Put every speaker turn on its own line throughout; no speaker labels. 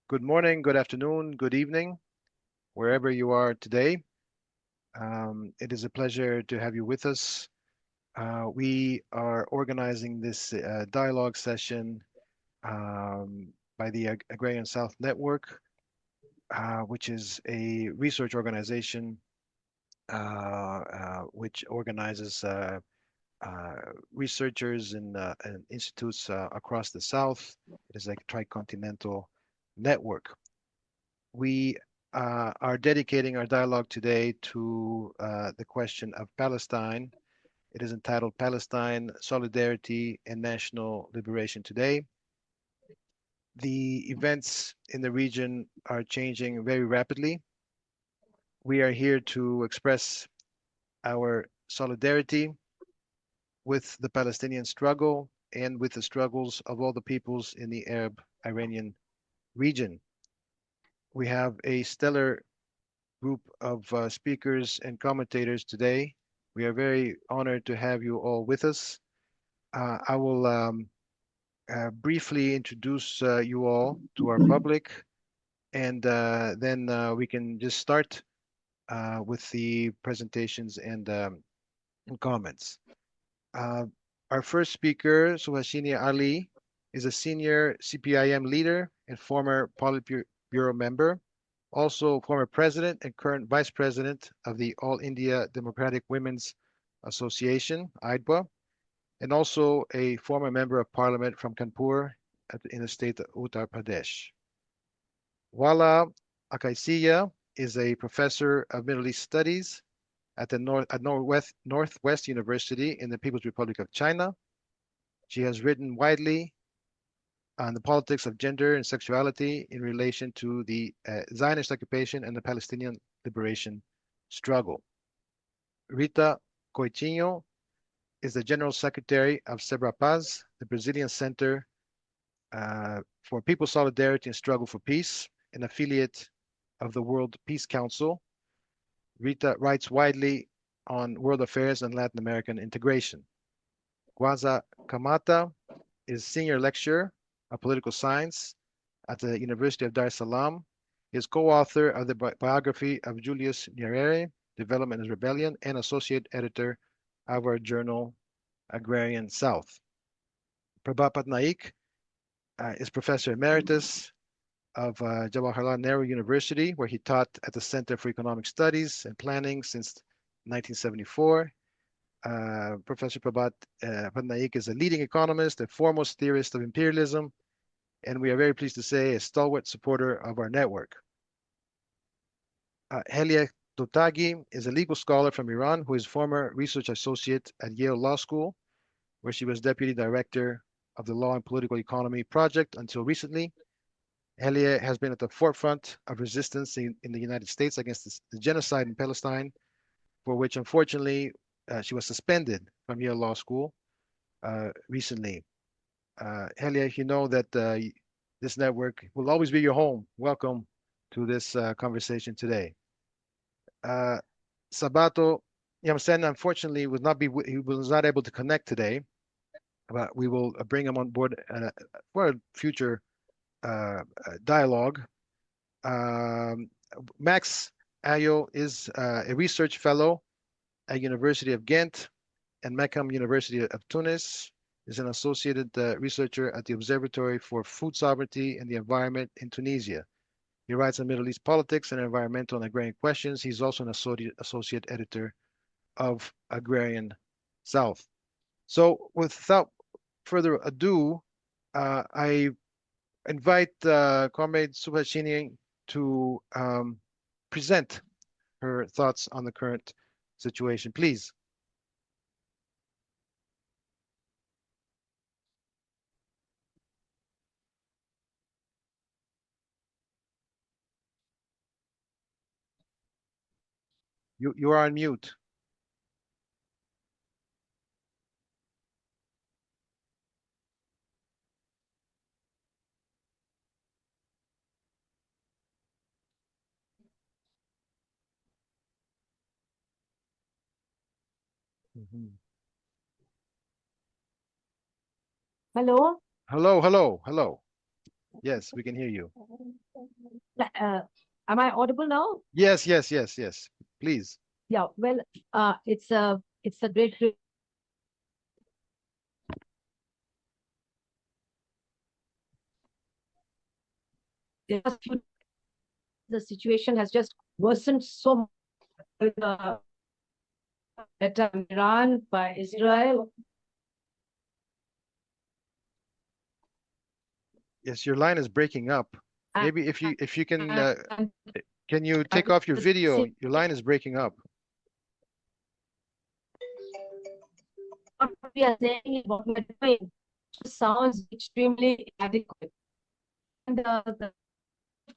Good morning, good afternoon, good evening, wherever you are today. It is a pleasure to have you with us. We are organizing this dialogue session by the Agrarian South Network, which is a research organization which organizes uh, researchers and institutes across the South. It is like a tricontinental network. We are dedicating our dialogue today to the question of Palestine. It is entitled Palestine, Solidarity and National Liberation Today. The events in the region are changing very rapidly. We are here to express our solidarity with the Palestinian struggle and with the struggles of all the peoples in the Arab Iranian region. We have a stellar group of speakers and commentators today. We are very honored to have you all with us. I will briefly introduce you all to our public, and then we can just start with the presentations and comments. Uh, our first speaker, Suhasini Ali, is a senior CPIM leader and former Politburo member, also former president and current vice president of the All India Democratic Women's Association, IDWA, and also a former member of parliament from Kanpur in the state of Uttar Pradesh. Wala Akaisiya is a professor of Middle East Studies at the Northwest University in the People's Republic of China. She has written widely on the politics of gender and sexuality in relation to the Zionist occupation and the Palestinian liberation struggle. Rita Coitinho is the General Secretary of Sebrapaz, the Brazilian Center for People Solidarity and Struggle for Peace, an affiliate of the World Peace Council. Rita writes widely on world affairs and Latin American integration. Gwaza Kamata is senior lecturer of political science at the University of Dar es Salaam. He is co-author of the biography of Julius Nyerere, Development and Rebellion, and associate editor of our journal, Agrarian South. Prabhat Patnaik is professor emeritus of Jawaharlal Nehru University, where he taught at the Center for Economic Studies and Planning since 1974. Professor Prabhat Patnaik is a leading economist, a foremost theorist of imperialism, and we are very pleased to say a stalwart supporter of our network. Helia Totagi is a legal scholar from Iran who is former research associate at Yale Law School, where she was deputy director of the Law and Political Economy Project until recently. Helia has been at the forefront of resistance in the United States against the genocide in Palestine, for which unfortunately she was suspended from Yale Law School recently. Helia, you know that this network will always be your home. Welcome to this conversation today. Sabato Yamsen, unfortunately, he was not able to connect today, but we will bring him on board for a future dialogue. Um, Max Ayo is a research fellow at University of Ghent and Meckham University of Tunis, is an associated researcher at the Observatory for Food Sovereignty and the Environment in Tunisia. He writes on Middle East politics and environmental and agrarian questions. He's also an associate editor of Agrarian South. So without further ado, I invite Comrade Subhashini to present her thoughts on the current situation. Please. You are on mute. Mhm.
Hello.
Hello, hello, hello. Yes, we can hear you.
Am I audible now?
Yes, yes, yes, yes. Please.
Yeah. Well, it's a great. The situation has just worsened so much with the attack on Iran by Israel.
Yes, your line is breaking up.
And,
Maybe if you
and
can you take off your video? Your line is breaking up.
what we are saying, what we are doing, sounds extremely inadequate. And the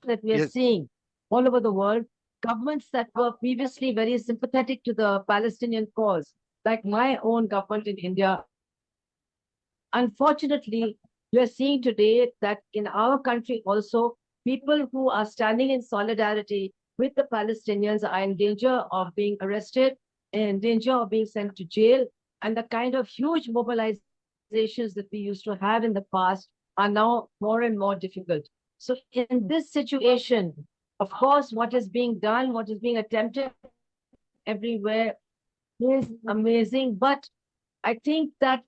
that we are
Yes,
seeing all over the world, governments that were previously very sympathetic to the Palestinian cause, like my own government in India. Unfortunately, we are seeing today that in our country also, people who are standing in solidarity with the Palestinians are in danger of being arrested, in danger of being sent to jail, and the kind of huge mobilizations that we used to have in the past are now more and more difficult. So in this situation, of course, what is being done, what is being attempted everywhere is amazing. But I think that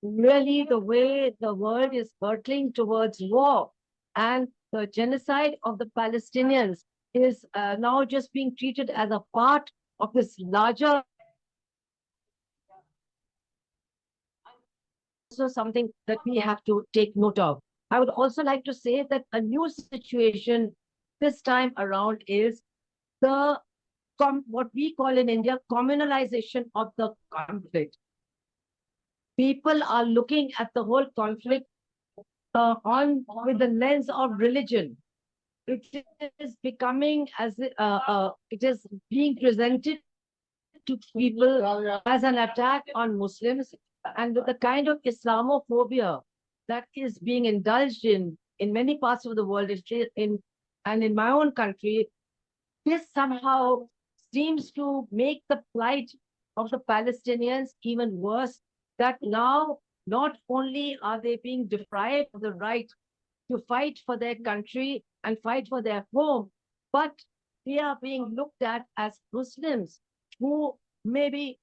really the way the world is hurtling towards war and the genocide of the Palestinians is now just being treated as a part of this larger, also something that we have to take note of. I would also like to say that a new situation this time around is the what we call in India communalization of the conflict. People are looking at the whole conflict on with the lens of religion. It is becoming it is being presented to people as an attack on Muslims, and with the kind of Islamophobia that is being indulged in many parts of the world, and in my own country, this somehow seems to make the plight of the Palestinians even worse. That now not only are they being deprived of the right to fight for their country and fight for their home, but they are being looked at as Muslims who maybe,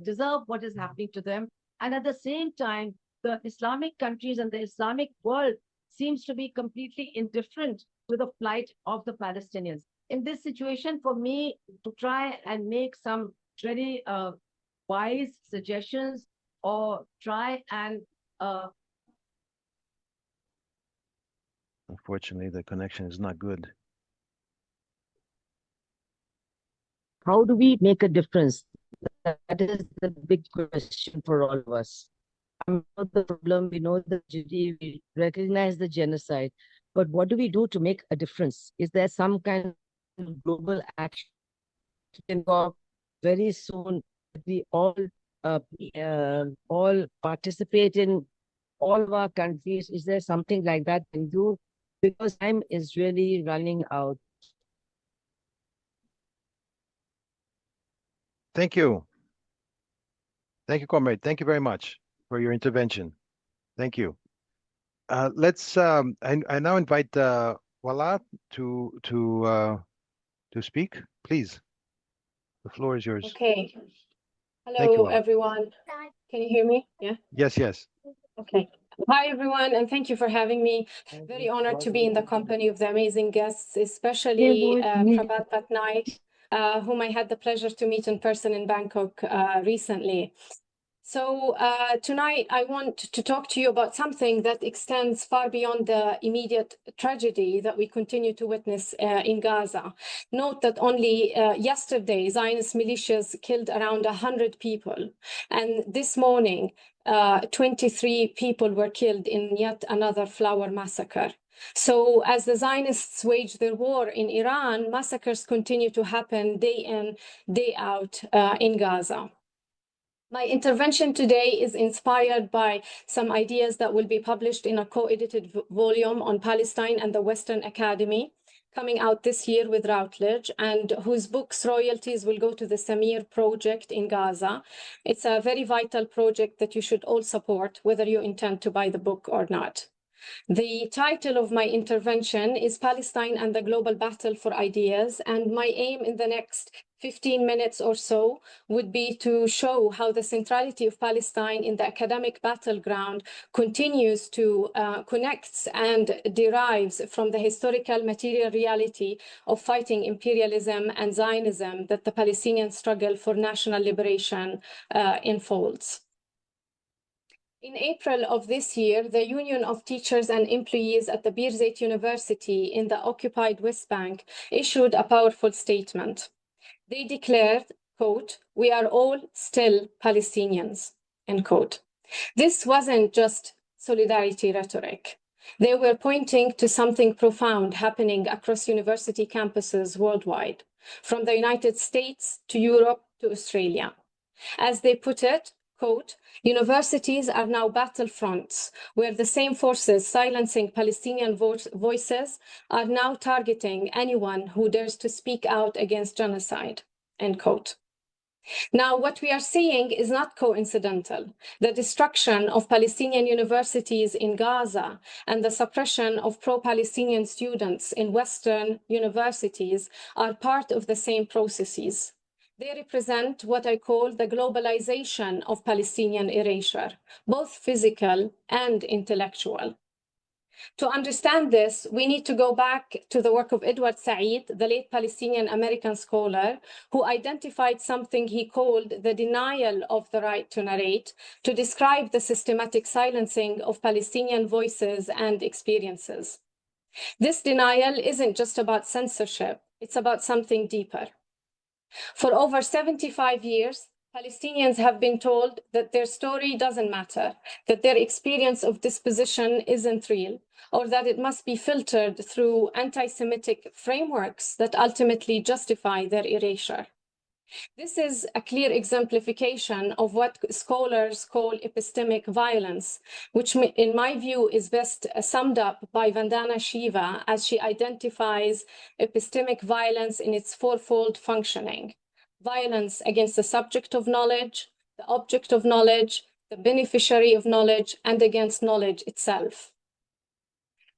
deserve what is happening to them. And at the same time, the Islamic countries and the Islamic world seems to be completely indifferent to the plight of the Palestinians. In this situation, for me to try and make some very wise suggestions or try and
unfortunately, the connection is not good.
how do we make a difference? That is the big question for all of us. I know the problem, we know the duty, we recognize the genocide, but what do we do to make a difference? Is there some kind of global action very soon? We all participate in all of our countries. Is there something like that we can do? Because time is really running out.
Thank you. Thank you, comrade. Thank you very much for your intervention. Thank you. Let's. I now invite Wala to speak. Please, the floor is yours.
Okay.
Thank you,
Hello,
Wala.
everyone. Can you hear me? Yeah.
Yes, yes.
Okay. Hi, everyone, and thank you for having me. Very honored to be in the company of the amazing guests, especially Prabhat Patnaik, whom I had the pleasure to meet in person in Bangkok recently. So tonight I want to talk to you about something that extends far beyond the immediate tragedy that we continue to witness in Gaza. Note that only yesterday Zionist militias killed around 100 people, and this morning 23 people were killed in yet another flower massacre. So as the Zionists wage their war in Iran, massacres continue to happen day in, day out in Gaza. My intervention today is inspired by some ideas that will be published in a co-edited volume on Palestine and the Western Academy, coming out this year with Routledge, and whose books royalties will go to the Samir Project in Gaza. It's a very vital project that you should all support, whether you intend to buy the book or not. The title of my intervention is Palestine and the Global Battle for Ideas, and my aim in the next 15 minutes or so would be to show how the centrality of Palestine in the academic battleground continues to connects and derives from the historical material reality of fighting imperialism and Zionism that the Palestinian struggle for national liberation unfolds. In April of this year, the Union of Teachers and Employees at the Birzeit University in the occupied West Bank issued a powerful statement. They declared, quote, "We are all still Palestinians," end quote. This wasn't just solidarity rhetoric. They were pointing to something profound happening across university campuses worldwide, from the United States to Europe to Australia. As they put it, quote, "Universities are now battlefronts where the same forces silencing Palestinian voices are now targeting anyone who dares to speak out against genocide," end quote. Now, what we are seeing is not coincidental. The destruction of Palestinian universities in Gaza and the suppression of pro-Palestinian students in Western universities are part of the same processes. They represent what I call the globalization of Palestinian erasure, both physical and intellectual. To understand this, we need to go back to the work of Edward Said, the late Palestinian American scholar, who identified something he called the denial of the right to narrate to describe the systematic silencing of Palestinian voices and experiences. This denial isn't just about censorship, it's about something deeper. For over 75 years, Palestinians have been told that their story doesn't matter, that their experience of dispossession isn't real, or that it must be filtered through anti-Semitic frameworks that ultimately justify their erasure. This is a clear exemplification of what scholars call epistemic violence, which in my view is best summed up by Vandana Shiva as she identifies epistemic violence in its fourfold functioning: violence against the subject of knowledge, the object of knowledge, the beneficiary of knowledge, and against knowledge itself.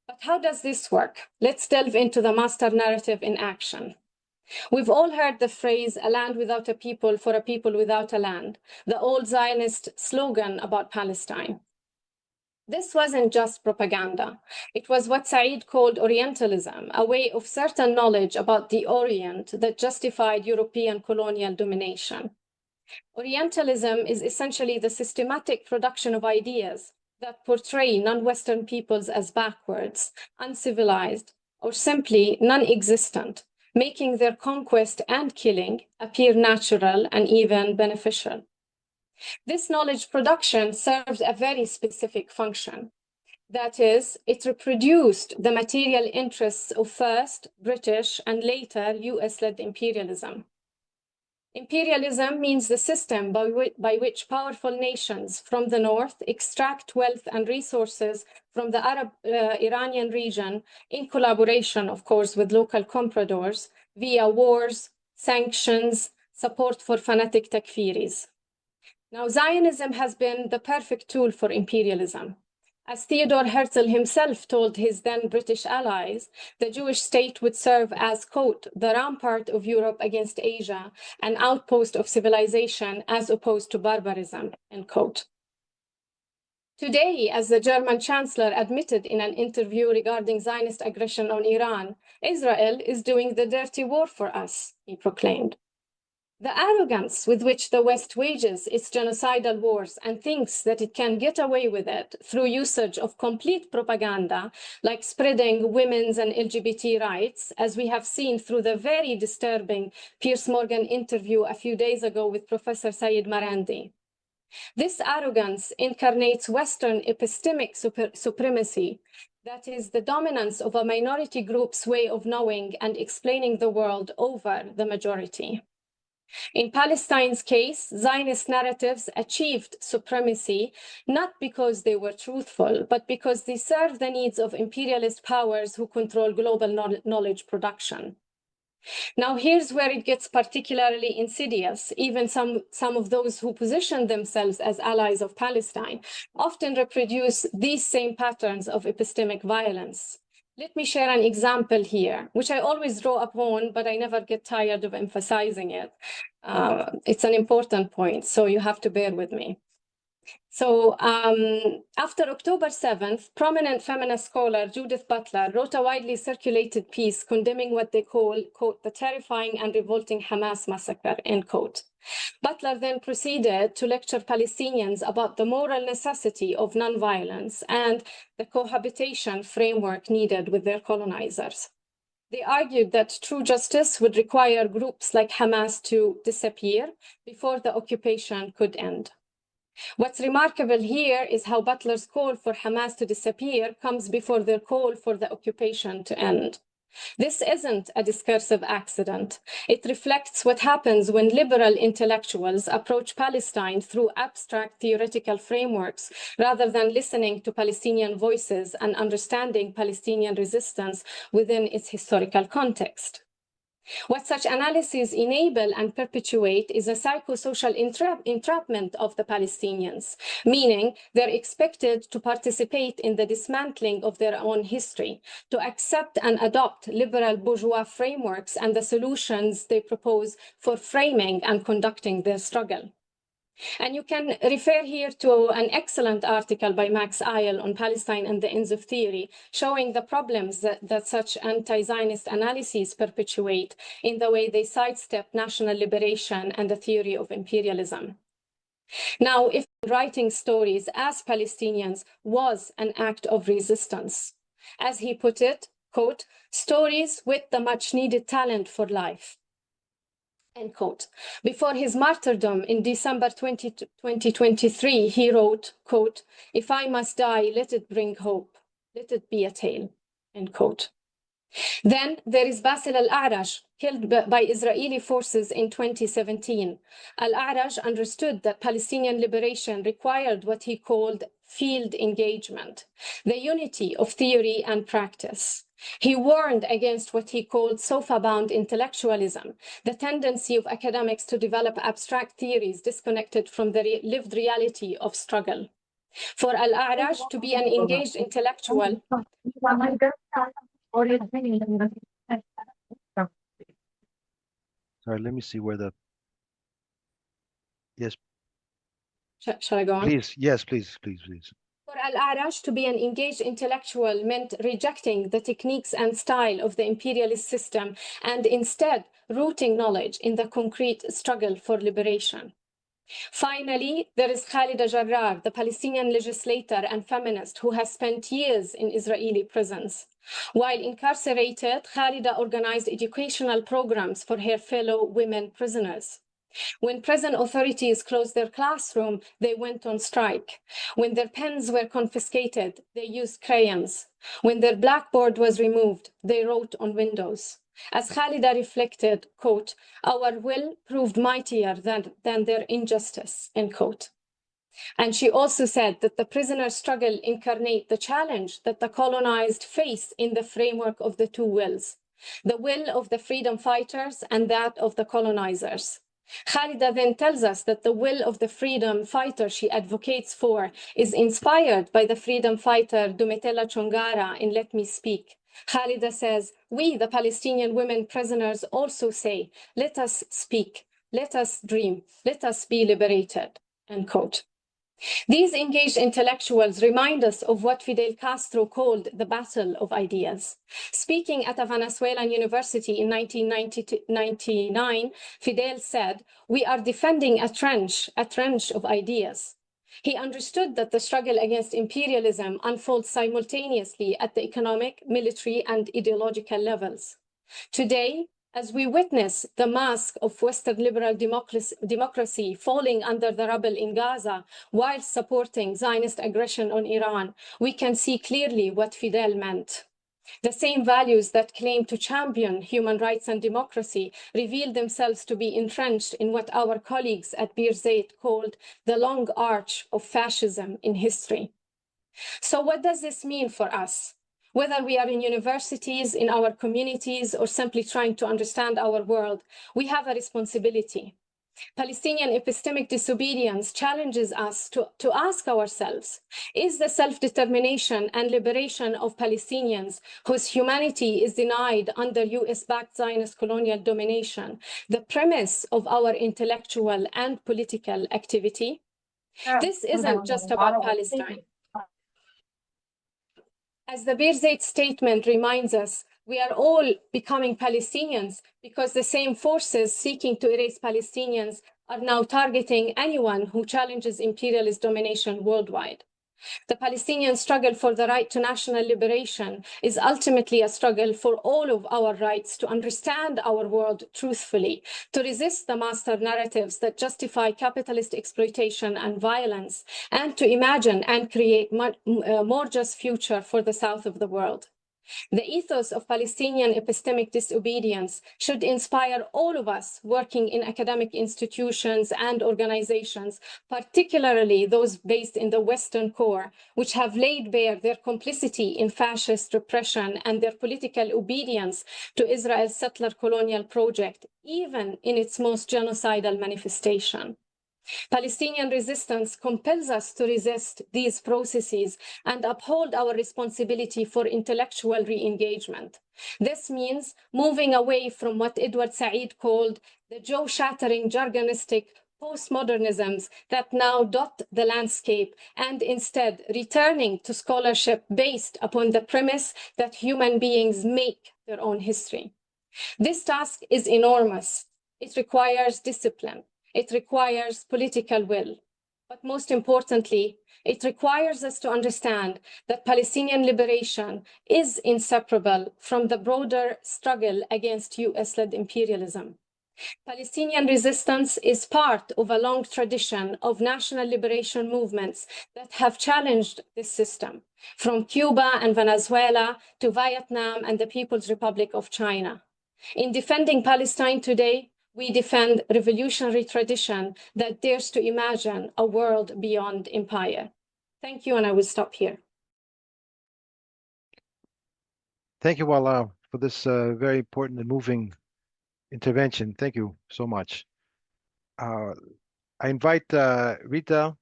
But how does this work? Let's delve into the master narrative in action. We've all heard the phrase, "a land without a people for a people without a land," the old Zionist slogan about Palestine. This wasn't just propaganda. It was what Said called Orientalism, a way of certain knowledge about the Orient that justified European colonial domination. Orientalism is essentially the systematic production of ideas that portray non-Western peoples as backwards, uncivilized, or simply non-existent, making their conquest and killing appear natural and even beneficial. This knowledge production serves a very specific function. That is, it reproduced the material interests of first British and later US-led imperialism. Imperialism means the system by which powerful nations from the north extract wealth and resources from the Arab-Iranian region in collaboration, of course, with local compradors via wars, sanctions, support for fanatic takfiris. Now, Zionism has been the perfect tool for imperialism. As Theodor Herzl himself told his then British allies, the Jewish state would serve as, quote, "the rampart of Europe against Asia, an outpost of civilization as opposed to barbarism," end quote. Today, as the German Chancellor admitted in an interview regarding Zionist aggression on Iran, Israel is doing the dirty war for us, he proclaimed. The arrogance with which the West wages its genocidal wars and thinks that it can get away with it through usage of complete propaganda, like spreading women's and LGBT rights, as we have seen through the very disturbing Piers Morgan interview a few days ago with Professor Said Marandi. This arrogance incarnates Western epistemic supremacy, that is, the dominance of a minority group's way of knowing and explaining the world over the majority. In Palestine's case, Zionist narratives achieved supremacy not because they were truthful, but because they serve the needs of imperialist powers who control global knowledge production. Now, here's where it gets particularly insidious. Even some of those who position themselves as allies of Palestine often reproduce these same patterns of epistemic violence. Let me share an example here, which I always draw upon, but I never get tired of emphasizing it. It's an important point, so you have to bear with me. So after October 7th, prominent feminist scholar Judith Butler wrote a widely circulated piece condemning what they call, quote, the terrifying and revolting Hamas massacre, end quote. Butler then proceeded to lecture Palestinians about the moral necessity of nonviolence and the cohabitation framework needed with their colonizers. They argued that true justice would require groups like Hamas to disappear before the occupation could end. What's remarkable here is how Butler's call for Hamas to disappear comes before their call for the occupation to end. This isn't a discursive accident. It reflects what happens when liberal intellectuals approach Palestine through abstract theoretical frameworks rather than listening to Palestinian voices and understanding Palestinian resistance within its historical context. What such analyses enable and perpetuate is a psychosocial entrapment of the Palestinians, meaning they're expected to participate in the dismantling of their own history, to accept and adopt liberal bourgeois frameworks and the solutions they propose for framing and conducting their struggle. And you can refer here to an excellent article by Max Eyl on Palestine and the Ends of Theory, showing the problems that such anti-Zionist analyses perpetuate in the way they sidestep national liberation and the theory of imperialism. Now, if writing stories as Palestinians was an act of resistance, as he put it, quote, stories with the much-needed talent for life, end quote. Before his martyrdom in December 2023, he wrote, quote, if I must die, let it bring hope. Let it be a tale, end quote. Then there is Basil al-A'raj, killed by Israeli forces in 2017. Al-A'raj understood that Palestinian liberation required what he called field engagement, the unity of theory and practice. He warned against what he called sofa-bound intellectualism, the tendency of academics to develop abstract theories disconnected from the lived reality of struggle. For Al-A'raj to be an engaged intellectual,
Sorry, let me see where the... Yes,
shall I go on?
please. Yes, please.
For Al-A'raj to be an engaged intellectual meant rejecting the techniques and style of the imperialist system and instead rooting knowledge in the concrete struggle for liberation. Finally, there is Khalida Jarrar, the Palestinian legislator and feminist who has spent years in Israeli prisons. While incarcerated, Khalida organized educational programs for her fellow women prisoners. When prison authorities closed their classroom, they went on strike. When their pens were confiscated, they used crayons. When their blackboard was removed, they wrote on windows. As Khalida reflected, quote, our will proved mightier than their injustice, end quote. And she also said that the prisoner's struggle incarnate the challenge that the colonized face in the framework of the two wills, the will of the freedom fighters and that of the colonizers. Khalida then tells us that the will of the freedom fighter she advocates for is inspired by the freedom fighter Domitilla Chongara in Let Me Speak. Khalida says, we, the Palestinian women prisoners, also say, let us speak, let us dream, let us be liberated, end quote. These engaged intellectuals remind us of what Fidel Castro called the battle of ideas. Speaking at a Venezuelan university in 1999, Fidel said, we are defending a trench of ideas. He understood that the struggle against imperialism unfolds simultaneously at the economic, military, and ideological levels. Today, as we witness the mask of Western liberal democracy falling under the rubble in Gaza while supporting Zionist aggression on Iran, we can see clearly what Fidel meant. The same values that claim to champion human rights and democracy reveal themselves to be entrenched in what our colleagues at Birzeit called the long arch of fascism in history. So what does this mean for us? Whether we are in universities, in our communities, or simply trying to understand our world, we have a responsibility. Palestinian epistemic disobedience challenges us to ask ourselves, is the self-determination and liberation of Palestinians whose humanity is denied under US-backed Zionist colonial domination the premise of our intellectual and political activity? This isn't just about Palestine. As the Birzeit statement reminds us, we are all becoming Palestinians because the same forces seeking to erase Palestinians are now targeting anyone who challenges imperialist domination worldwide. The Palestinian struggle for the right to national liberation is ultimately a struggle for all of our rights to understand our world truthfully, to resist the master narratives that justify capitalist exploitation and violence, and to imagine and create a more just future for the south of the world. The ethos of Palestinian epistemic disobedience should inspire all of us working in academic institutions and organizations, particularly those based in the Western core, which have laid bare their complicity in fascist repression and their political obedience to Israel's settler colonial project, even in its most genocidal manifestation. Palestinian resistance compels us to resist these processes and uphold our responsibility for intellectual re-engagement. This means moving away from what Edward Said called the jaw-shattering jargonistic postmodernisms that now dot the landscape, and instead returning to scholarship based upon the premise that human beings make their own history. This task is enormous. It requires discipline. It requires political will. But most importantly, it requires us to understand that Palestinian liberation is inseparable from the broader struggle against US-led imperialism. Palestinian resistance is part of a long tradition of national liberation movements that have challenged this system, from Cuba and Venezuela to Vietnam and the People's Republic of China. In defending Palestine today, we defend revolutionary tradition that dares to imagine a world beyond empire. Thank you, and I will stop here.
Thank you, Wala, for this very important and moving intervention. Thank you so much. I invite Rita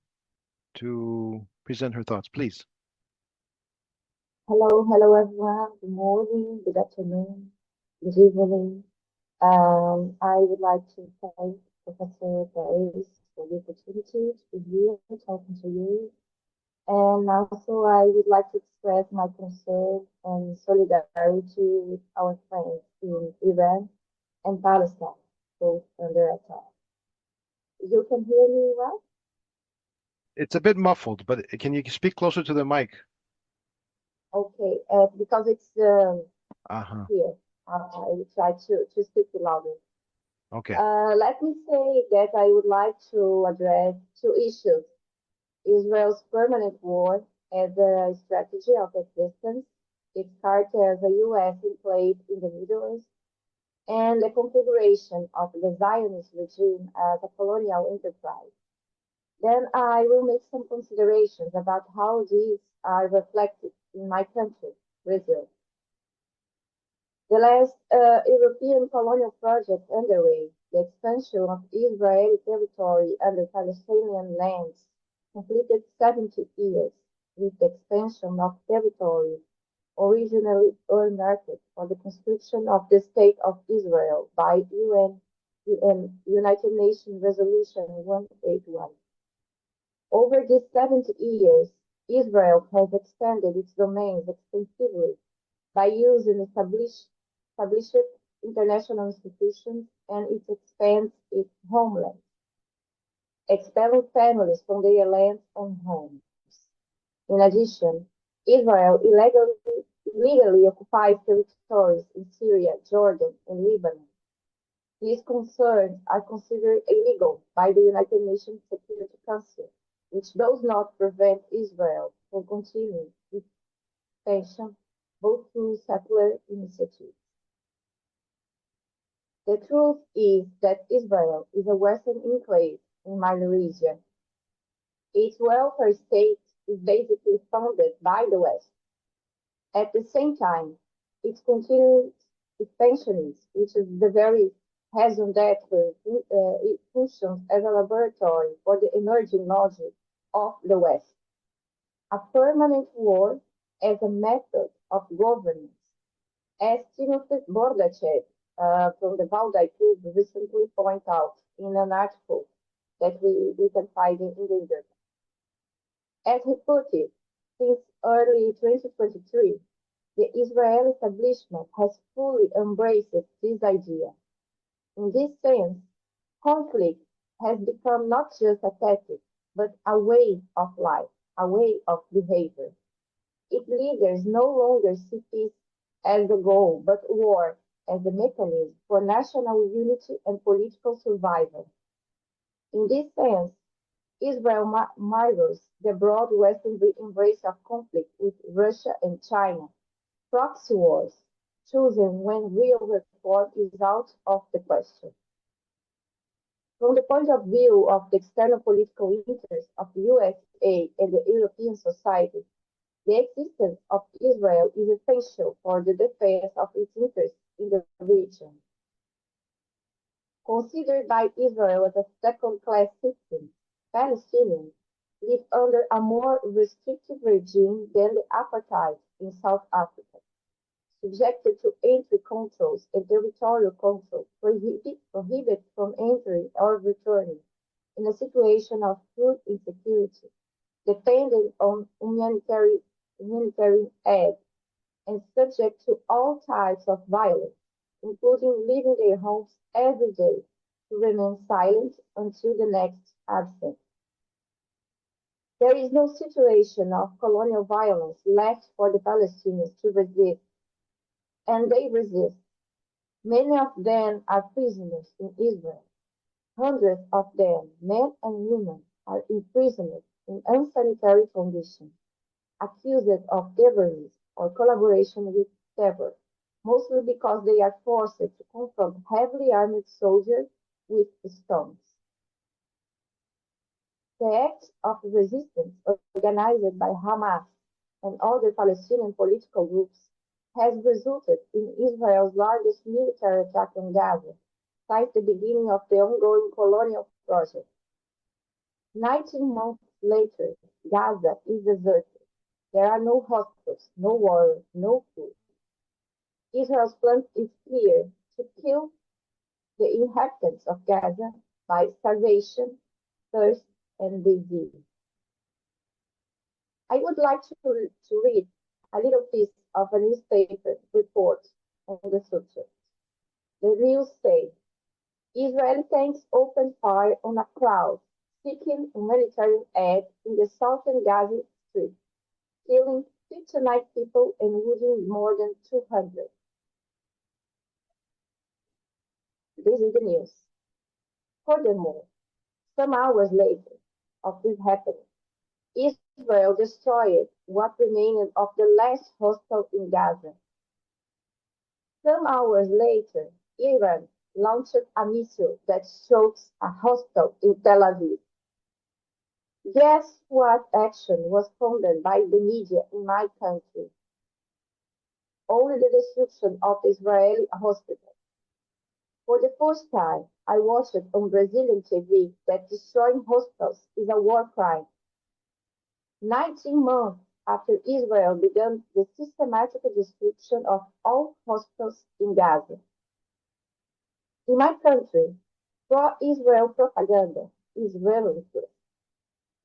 to present her thoughts, please.
Hello everyone. Good morning, good afternoon, good evening. I would like to thank Professor Paris for the opportunity to be here talking to you. And also I would like to express my concern and solidarity with our friends in Iran and Palestine, both under attack. You can hear me well?
It's a bit muffled, but can you speak closer to the mic?
Okay, because it's here. I will try to speak louder.
Okay.
Let me say that I would like to address two issues. Israel's permanent war as a strategy of existence, its character as a U.S. enclave in the Middle East, and the configuration of the Zionist regime as a colonial enterprise. Then I will make some considerations about how these are reflected in my country, Brazil. The last European colonial project underway, the expansion of Israeli territory under Palestinian lands, completed 70 years, with the expansion of territory originally earmarked for the construction of the State of Israel by United Nations Resolution 181. Over these 70 years, Israel has expanded its domains extensively by using established international institutions, and it expands its homeland, expelling families from their lands and homes. In addition, Israel illegally occupies territories in Syria, Jordan, and Lebanon. These concerns are considered illegal by the United Nations Security Council, which does not prevent Israel from continuing its expansion both through settler initiatives. The truth is that Israel is a Western enclave in minor region. Its welfare state is basically funded by the West. At the same time, its continued expansion, which is the very reason that it functions as a laboratory for the emerging logic of the West. A permanent war as a method of governance, as Timothy Bordachev from the Valdai Club recently pointed out in an article that we can find in the internet. As he put it, since early 2023, the Israeli establishment has fully embraced this idea. In this sense, conflict has become not just a tactic, but a way of life, a way of behavior. Its leaders no longer see peace as the goal, but war as the mechanism for national unity and political survival. In this sense, Israel mirrors the broad Western embrace of conflict with Russia and China, proxy wars, chosen when real reform is out of the question. From the point of view of the external political interests of the USA and the European society, the existence of Israel is essential for the defense of its interests in the region. Considered by Israel as a second-class citizen, Palestinians live under a more restrictive regime than the apartheid in South Africa, subjected to entry controls and territorial control, prohibited from entering or returning, in a situation of food insecurity, dependent on humanitarian aid, and subject to all types of violence, including leaving their homes every day to remain silent until the next absent. There is no situation of colonial violence left for the Palestinians to resist, and they resist. Many of them are prisoners in Israel. Hundreds of them, men and women, are imprisoned in unsanitary conditions, accused of terrorism or collaboration with terror, mostly because they are forced to confront heavily armed soldiers with stones. The acts of resistance organized by Hamas and other Palestinian political groups has resulted in Israel's largest military attack on Gaza since the beginning of the ongoing colonial project. 19 months later, Gaza is deserted. There are no hospitals, no water, no food. Israel's plan is clear: to kill the inhabitants of Gaza by starvation, thirst, and disease. I would like to read a little piece of a newspaper report on the subject. The news says Israeli tanks opened fire on a crowd seeking humanitarian aid in the southern Gaza Strip, killing 59 people and wounding more than 200. This is the news. Furthermore, some hours later of this happening, Israel destroyed what remained of the last hostel in Gaza. Some hours later, Iran launched a missile that struck a hostel in Tel Aviv. Guess what action was funded by the media in my country? Only the destruction of the Israeli hospital. For the first time, I watched on Brazilian TV that destroying hospitals is a war crime. 19 months after Israel began the systematic destruction of all hospitals in Gaza. In my country, pro-Israel propaganda is relentless.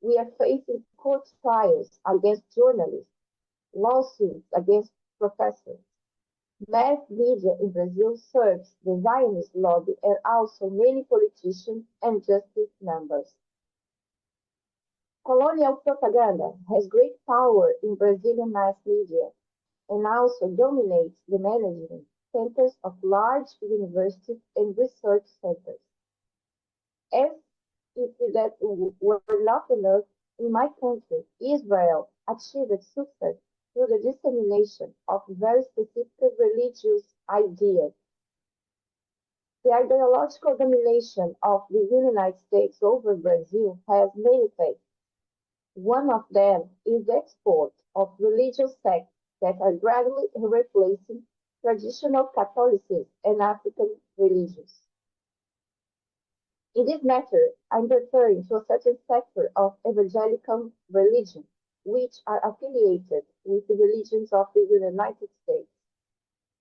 We are facing court trials against journalists, lawsuits against professors. Mass media in Brazil serves the Zionist lobby and also many politicians and justice members. Colonial propaganda has great power in Brazilian mass media and also dominates the management centers of large universities and research centers. As if that were not enough, in my country, Israel achieved success through the dissemination of very specific religious ideas. The ideological domination of the United States over Brazil has many effects. One of them is the export of religious sects that are gradually replacing traditional Catholicism and African religions. In this matter, I'm referring to a certain sector of evangelical religion, which are affiliated with the religions of the United States.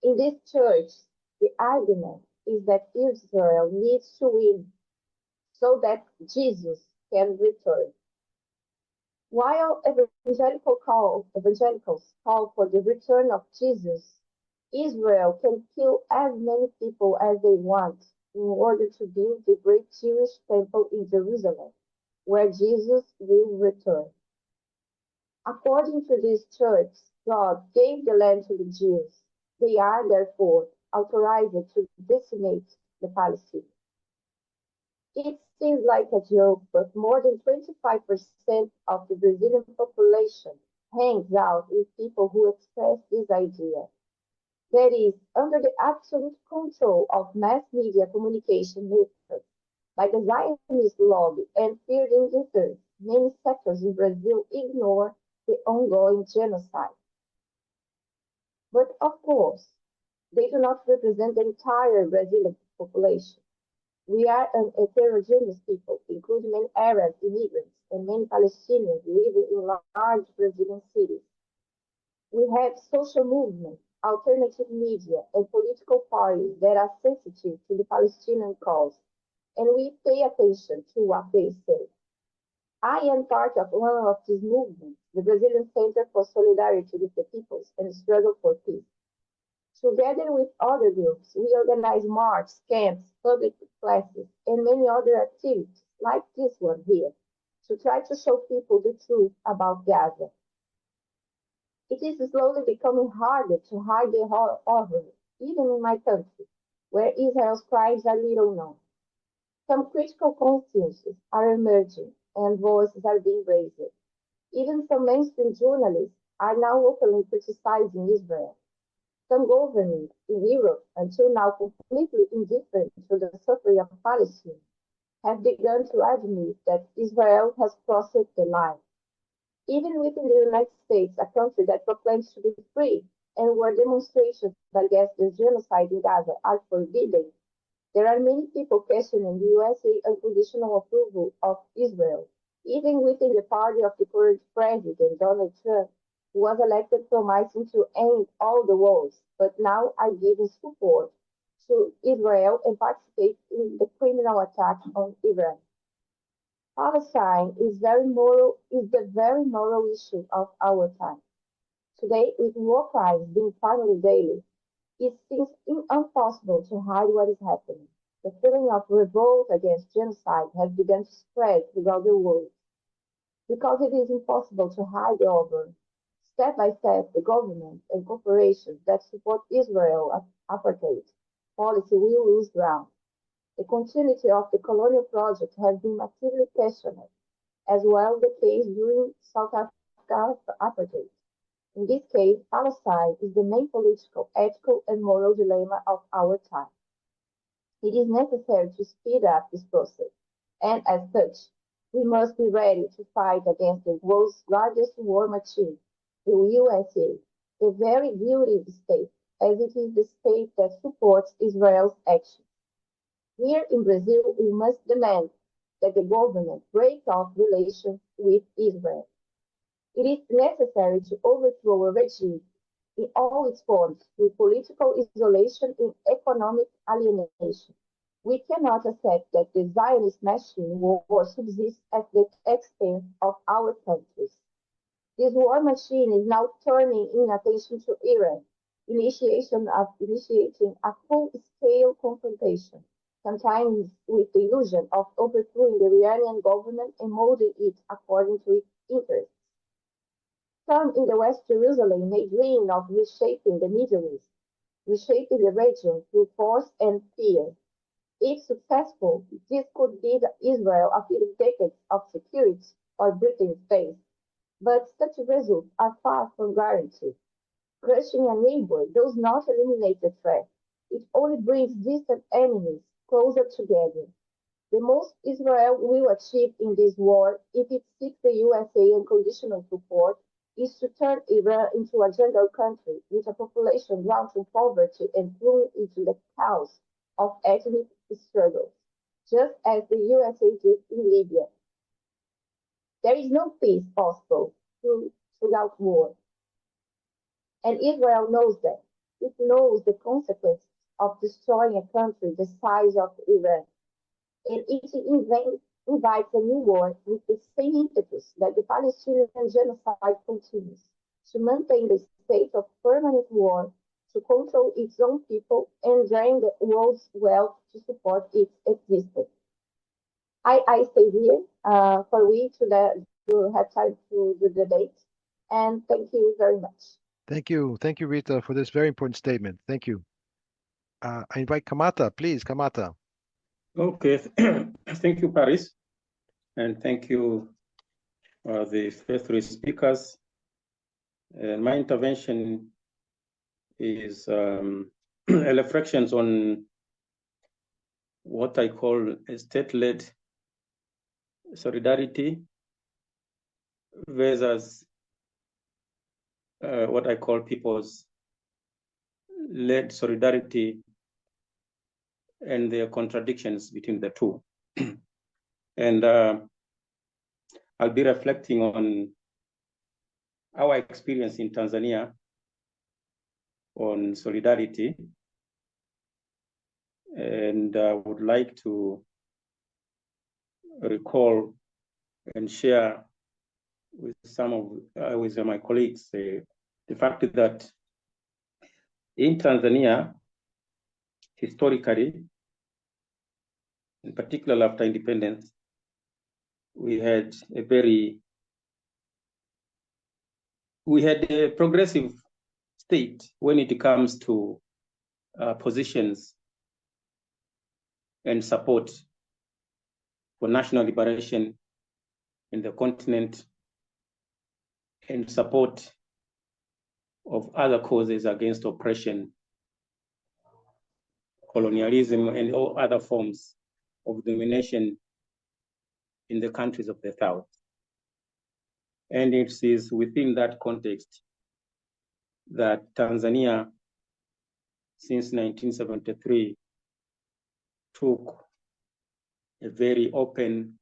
In this church, the argument is that Israel needs to win so that Jesus can return. While evangelicals call for the return of Jesus, Israel can kill as many people as they want in order to build the great Jewish temple in Jerusalem, where Jesus will return. According to this church, God gave the land to the Jews. They are therefore authorized to decimate the Palestinians. It seems like a joke, but more than 25% of the Brazilian population hangs out with people who express this idea. That is, under the absolute control of mass media communication methods, by the Zionist lobby and feared indifference, many sectors in Brazil ignore the ongoing genocide. But of course, they do not represent the entire Brazilian population. We are an heterogeneous people, including many Arab immigrants and many Palestinians living in large Brazilian cities. We have social movements, alternative media, and political parties that are sensitive to the Palestinian cause, and we pay attention to what they say. I am part of one of these movements, the Brazilian Center for Solidarity with the Peoples and Struggle for Peace. Together with other groups, we organize marches, camps, public classes, and many other activities, like this one here, to try to show people the truth about Gaza. It is slowly becoming harder to hide the horror, even in my country, where Israel's crimes are little known. Some critical consciences are emerging and voices are being raised. Even some mainstream journalists are now openly criticizing Israel. Some governments in Europe, until now completely indifferent to the suffering of Palestine, have begun to admit that Israel has crossed the line. Even within the United States, a country that proclaims to be free and where demonstrations against the genocide in Gaza are forbidden, there are many people questioning the USA unconditional approval of Israel, even within the party of the current president, Donald Trump, who was elected promising to end all the wars, but now are giving support to Israel and participate in the criminal attack on Iran. Palestine is the very moral issue of our time. Today, with war crimes being finally daily, it seems impossible to hide what is happening. The feeling of revolt against genocide has begun to spread throughout the world. Because it is impossible to hide over, step by step, the governments and corporations that support Israel apartheid policy will lose ground. The continuity of the colonial project has been massively questioned, as well the case during South Africa's apartheid. In this case, Palestine is the main political, ethical, and moral dilemma of our time. It is necessary to speed up this process, and as such, we must be ready to fight against the world's largest war machine, the USA, the very guilty state, as it is the state that supports Israel's action. Here in Brazil, we must demand that the government break off relations with Israel. It is necessary to overthrow a regime in all its forms through political isolation and economic alienation. We cannot accept that the Zionist machine war subsists at the expense of our countries. This war machine is now turning in attention to Iran, initiating a full-scale confrontation, sometimes with the illusion of overthrowing the Iranian government and molding it according to its interests. Some in the West Jerusalem may dream of reshaping the Middle East, reshaping the region through force and fear. If successful, this could give Israel a few decades of security or breathing space, but such results are far from guaranteed. Crushing a neighbor does not eliminate the threat. It only brings distant enemies closer together. The most Israel will achieve in this war, if it seeks the USA unconditional support, is to turn Iran into a jungle country with a population down to poverty and thrown into the chaos of ethnic struggles, just as the USA did in Libya. There is no peace possible without war, and Israel knows that. It knows the consequences of destroying a country the size of Iran, and it invites a new war with the same impetus that the Palestinian genocide continues, to maintain the state of permanent war, to control its own people, and drain the world's wealth to support its existence. I stay here for we to have time to the debate, and thank you very much.
Thank you, Rita, for this very important statement. Thank you. I invite Kamata, please, Kamata.
Okay, thank you, Paris, and thank you, the first three speakers. My intervention is reflections on what I call a state-led solidarity versus what I call people's led solidarity and their contradictions between the two. And I'll be reflecting on our experience in Tanzania on solidarity. And I would like to recall and share with some of with my colleagues the fact that in Tanzania, historically, in particular after independence, we had a progressive state when it comes to positions and support for national liberation in the continent and support of other causes against oppression, colonialism, and all other forms of domination in the countries of the South. And it is within that context that Tanzania, since 1973, took a very open,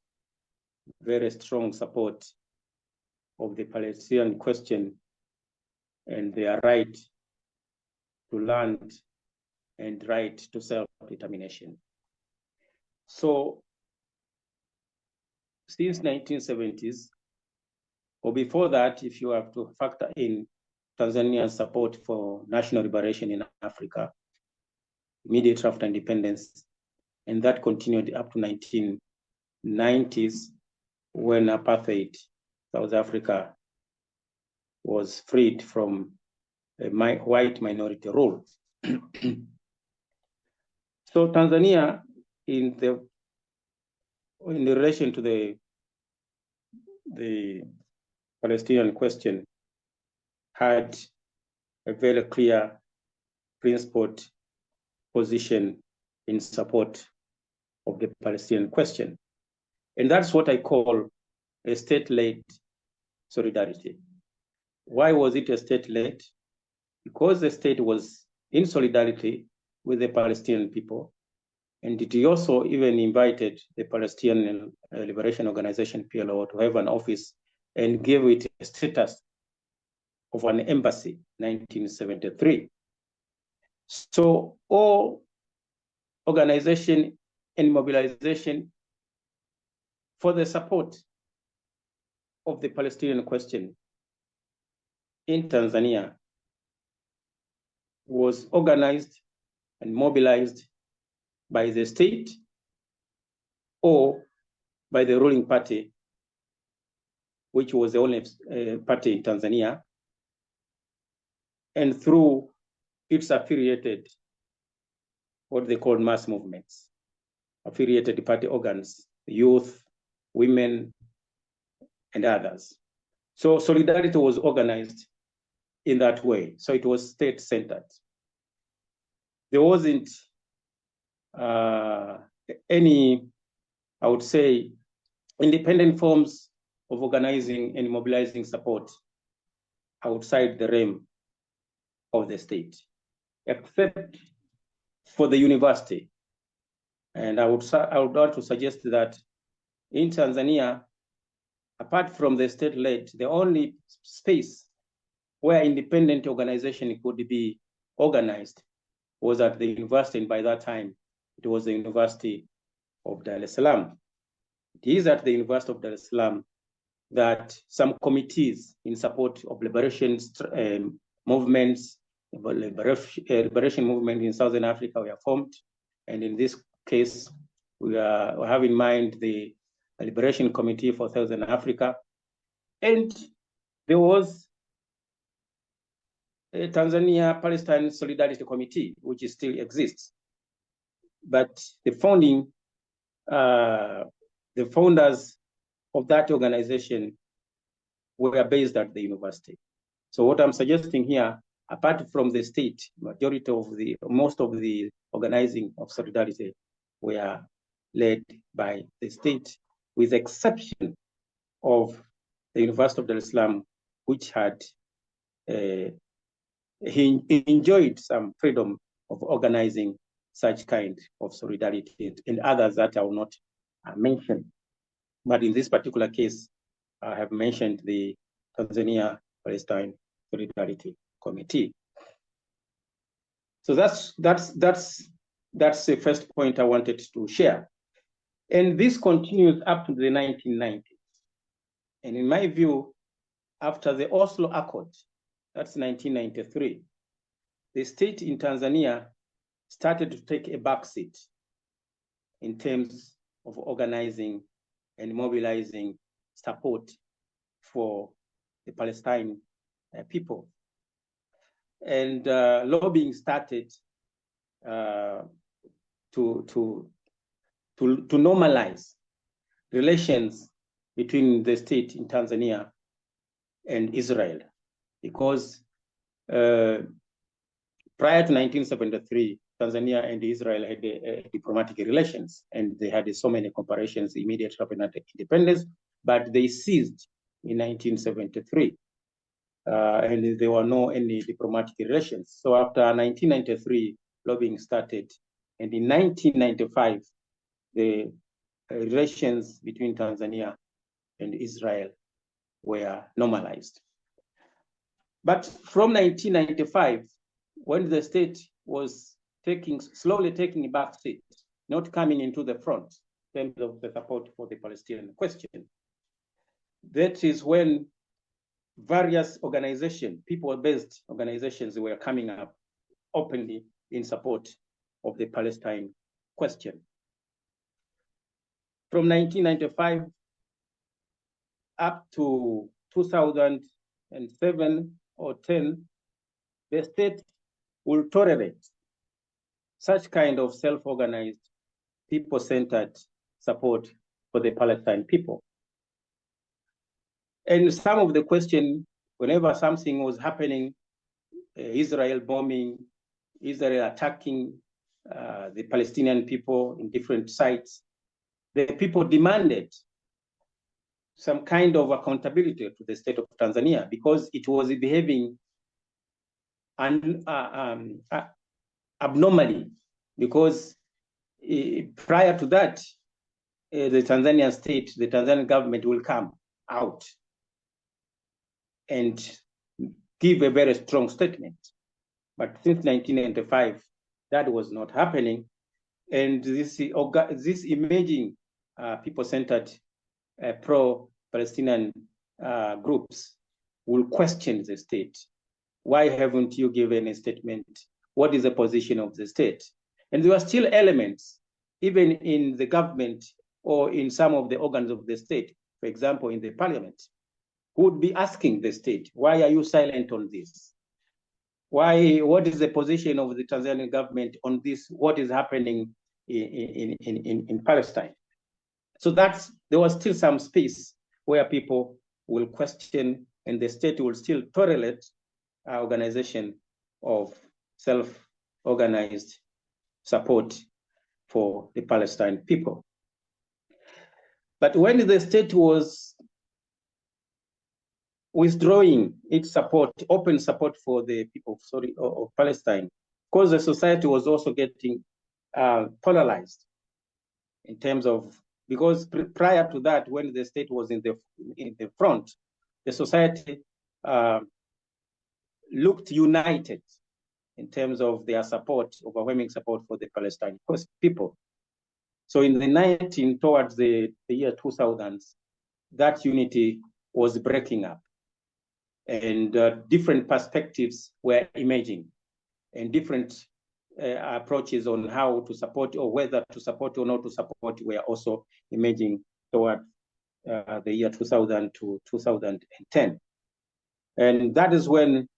very strong support of the Palestinian question and their right to land and right to self-determination. So since 1970s, or before that, if you have to factor in Tanzania's support for national liberation in Africa, immediately after independence, and that continued up to 1990s when apartheid South Africa was freed from a white minority rule. So Tanzania, in relation to the Palestinian question, had a very clear principled position in support of the Palestinian question. And that's what I call a state-led solidarity. Why was it a state-led? Because the state was in solidarity with the Palestinian people, and it also even invited the Palestinian Liberation Organization, PLO, to have an office and gave it a status of an embassy, 1973. So all organization and mobilization for the support of the Palestinian question in Tanzania was organized and mobilized by the state or by the ruling party, which was the only party in Tanzania, and through its affiliated, what they call mass movements, affiliated party organs, youth, women, and others. So solidarity was organized in that way. So it was state-centered. There wasn't any, I would say, independent forms of organizing and mobilizing support outside the realm of the state, except for the university. And I would want to suggest that in Tanzania, apart from the state-led, the only space where independent organization could be organized was at the university, and by that time, it was the University of Dar es Salaam. It is at the University of Dar es Salaam that some committees in support of liberation movements, liberation movement in Southern Africa were formed. And in this case, we have in mind the Liberation Committee for Southern Africa. And there was a Tanzania Palestine Solidarity Committee, which still exists. But the founders of that organization were based at the university. So what I'm suggesting here, apart from the state, most of the organizing of solidarity were led by the state, with the exception of the University of Dar es Salaam, which had enjoyed some freedom of organizing such kind of solidarity, and others that I will not mention. But in this particular case, I have mentioned the Tanzania Palestine Solidarity Committee. So that's the first point I wanted to share. And this continues up to the 1990s. And in my view, after the Oslo Accord, that's 1993, the state in Tanzania started to take a backseat in terms of organizing and mobilizing support for the Palestine people. And lobbying started to normalize relations between the state in Tanzania and Israel, because prior to 1973, Tanzania and Israel had diplomatic relations, and they had so many comparisons immediately after independence, but they ceased in 1973, and there were any diplomatic relations. So after 1993, lobbying started, and in 1995, the relations between Tanzania and Israel were normalized. But from 1995, when the state was slowly taking a back seat, not coming into the front in terms of the support for the Palestinian question, that is when various organizations, people-based organizations, were coming up openly in support of the Palestine question. From 1995 up to 2007 or 10, the state will tolerate such kind of self-organized, people-centered support for the Palestine people. And some of the question, whenever something was happening, Israel bombing, Israel attacking the Palestinian people in different sites, the people demanded some kind of accountability to the state of Tanzania, because it was behaving abnormally, because prior to that, the Tanzanian state, the Tanzanian government will come out and give a very strong statement. But since 1995, that was not happening. And this emerging people-centered pro-Palestinian groups will question the state. Why haven't you given a statement? What is the position of the state? And there are still elements, even in the government or in some of the organs of the state, for example, in the parliament, who would be asking the state, why are you silent on this? What is the position of the Tanzanian government on this? What is happening in Palestine? So there was still some space where people will question, and the state will still tolerate organization of self-organized support for the Palestine people. But when the state was withdrawing its support, open support for the people of Palestine, because the society was also getting polarized in terms of, because prior to that, when the state was in the front, the society looked united in terms of their support, overwhelming support for the Palestinian people. So in the towards the year 2000s, that unity was breaking up, and different perspectives were emerging, and different approaches on how to support, or whether to support or not to support, were also emerging toward the year 2000 to 2010. And that is when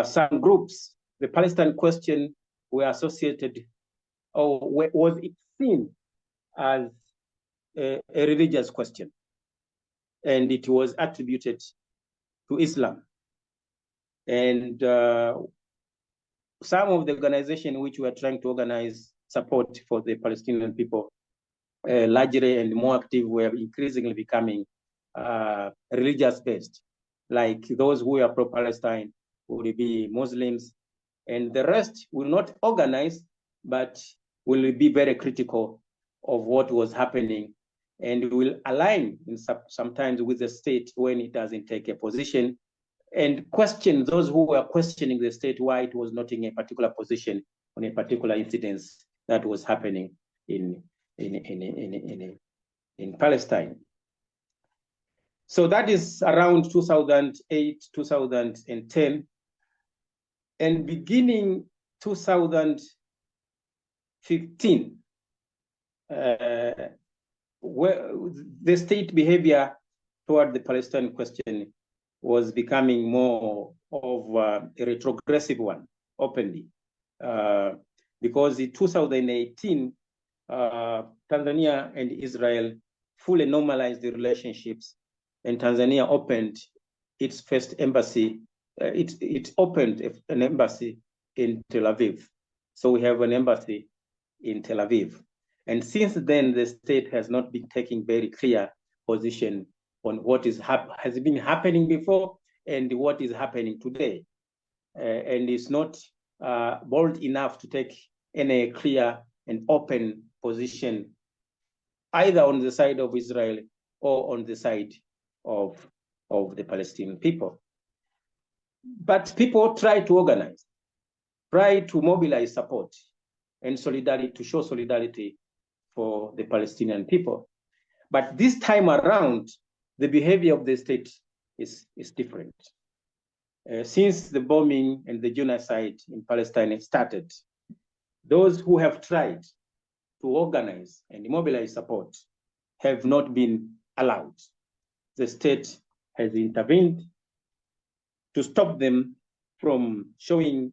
some groups, the Palestine question, were associated, or was it seen as a religious question, and it was attributed to Islam. And some of the organizations which were trying to organize support for the Palestinian people, largely and more active, were increasingly becoming religious-based, like those who are pro-Palestine would be Muslims, and the rest will not organize, but will be very critical of what was happening, and will align sometimes with the state when it doesn't take a position, and question those who were questioning the state why it was not in a particular position on a particular incident that was happening in Palestine. So that is around 2008, 2010, and beginning 2015, where the state behavior toward the Palestinian question was becoming more of a retrogressive one, openly. Because in 2018, Tanzania and Israel fully normalized the relationships, and Tanzania opened its first embassy. It opened an embassy in Tel Aviv. So we have an embassy in Tel Aviv. And since then, the state has not been taking very clear position on what has been happening before and what is happening today. And it's not bold enough to take any clear and open position, either on the side of Israel or on the side of the Palestinian people. But people try to organize, try to mobilize support and solidarity, to show solidarity for the Palestinian people. But this time around, the behavior of the state is different. Since the bombing and the genocide in Palestine started, those who have tried to organize and mobilize support have not been allowed. The state has intervened to stop them from showing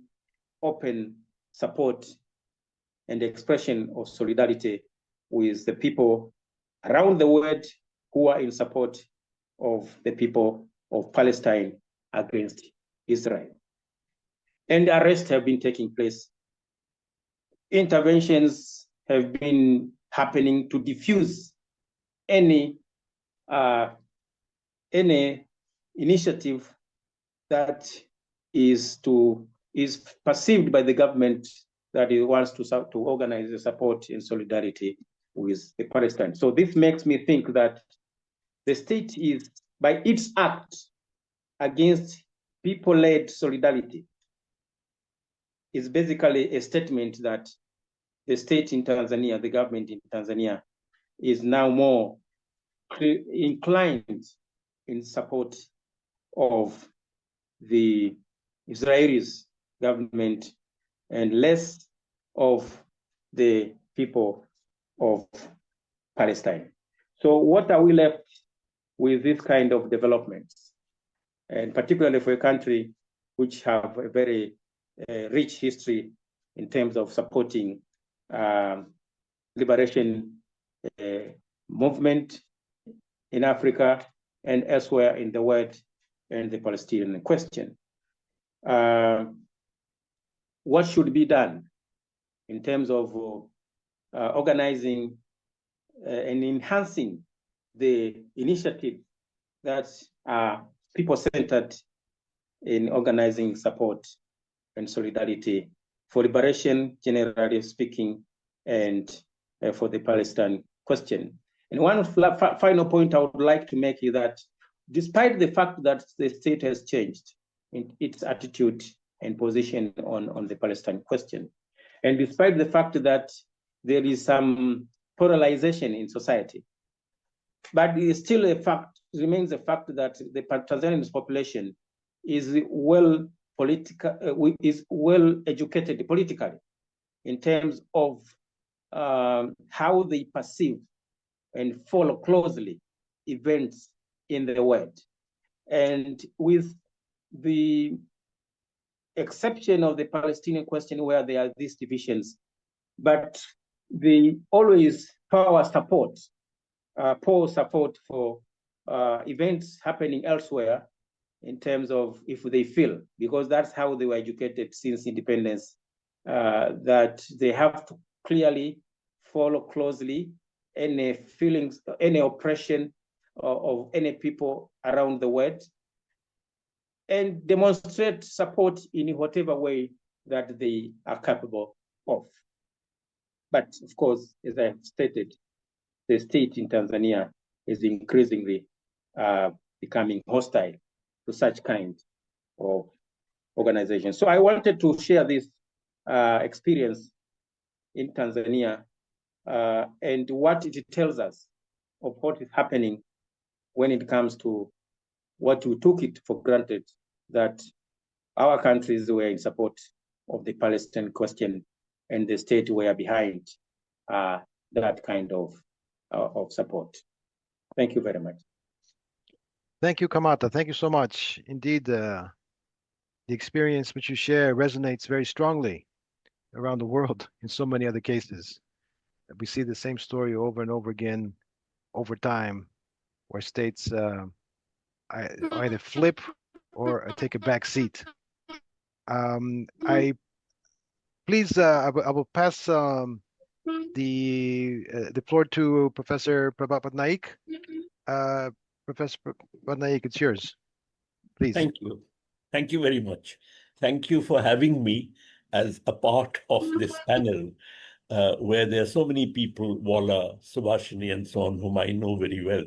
open support and expression of solidarity with the people around the world who are in support of the people of Palestine against Israel. And arrests have been taking place. Interventions have been happening to diffuse any initiative that is perceived by the government that it wants to organize the support in solidarity with the Palestine. So this makes me think that the state is, by its act against people-led solidarity, is basically a statement that the state in Tanzania, the government in Tanzania, is now more inclined in support of the Israelis government and less of the people of Palestine. So what are we left with this kind of developments? And particularly for a country which have a very rich history in terms of supporting liberation movement in Africa and elsewhere in the world, and the Palestinian question. What should be done in terms of organizing and enhancing the initiatives that are people-centered in organizing support and solidarity for liberation, generally speaking, and for the Palestine question. And one final point I would like to make is that despite the fact that the state has changed in its attitude and position on the Palestine question, and despite the fact that there is some polarization in society, but it is still a fact, remains a fact that the Tanzanian population is well educated politically in terms of how they perceive and follow closely events in the world. And with the exception of the Palestinian question where there are these divisions, but the always poor support for events happening elsewhere in terms of if they feel, because that's how they were educated since independence, that they have to clearly follow closely any feelings, any oppression of any people around the world, and demonstrate support in whatever way that they are capable of. But of course, as I have stated, the state in Tanzania is increasingly becoming hostile to such kind of organization. So I wanted to share this experience in Tanzania and what it tells us of what is happening when it comes to what we took it for granted, that our countries were in support of the Palestinian question and the state were behind that kind of support. Thank you very much.
Thank you, Kamata. Thank you so much. Indeed, the experience which you share resonates very strongly around the world in so many other cases. We see the same story over and over again over time, where states either flip or take a back seat. I will pass the floor to Professor Prabhat Patnaik. Professor Patnaik, it's yours. Please.
Thank you. Thank you very much. Thank you for having me as a part of this panel, where there are so many people, Walla, Subhashini, and so on, whom I know very well.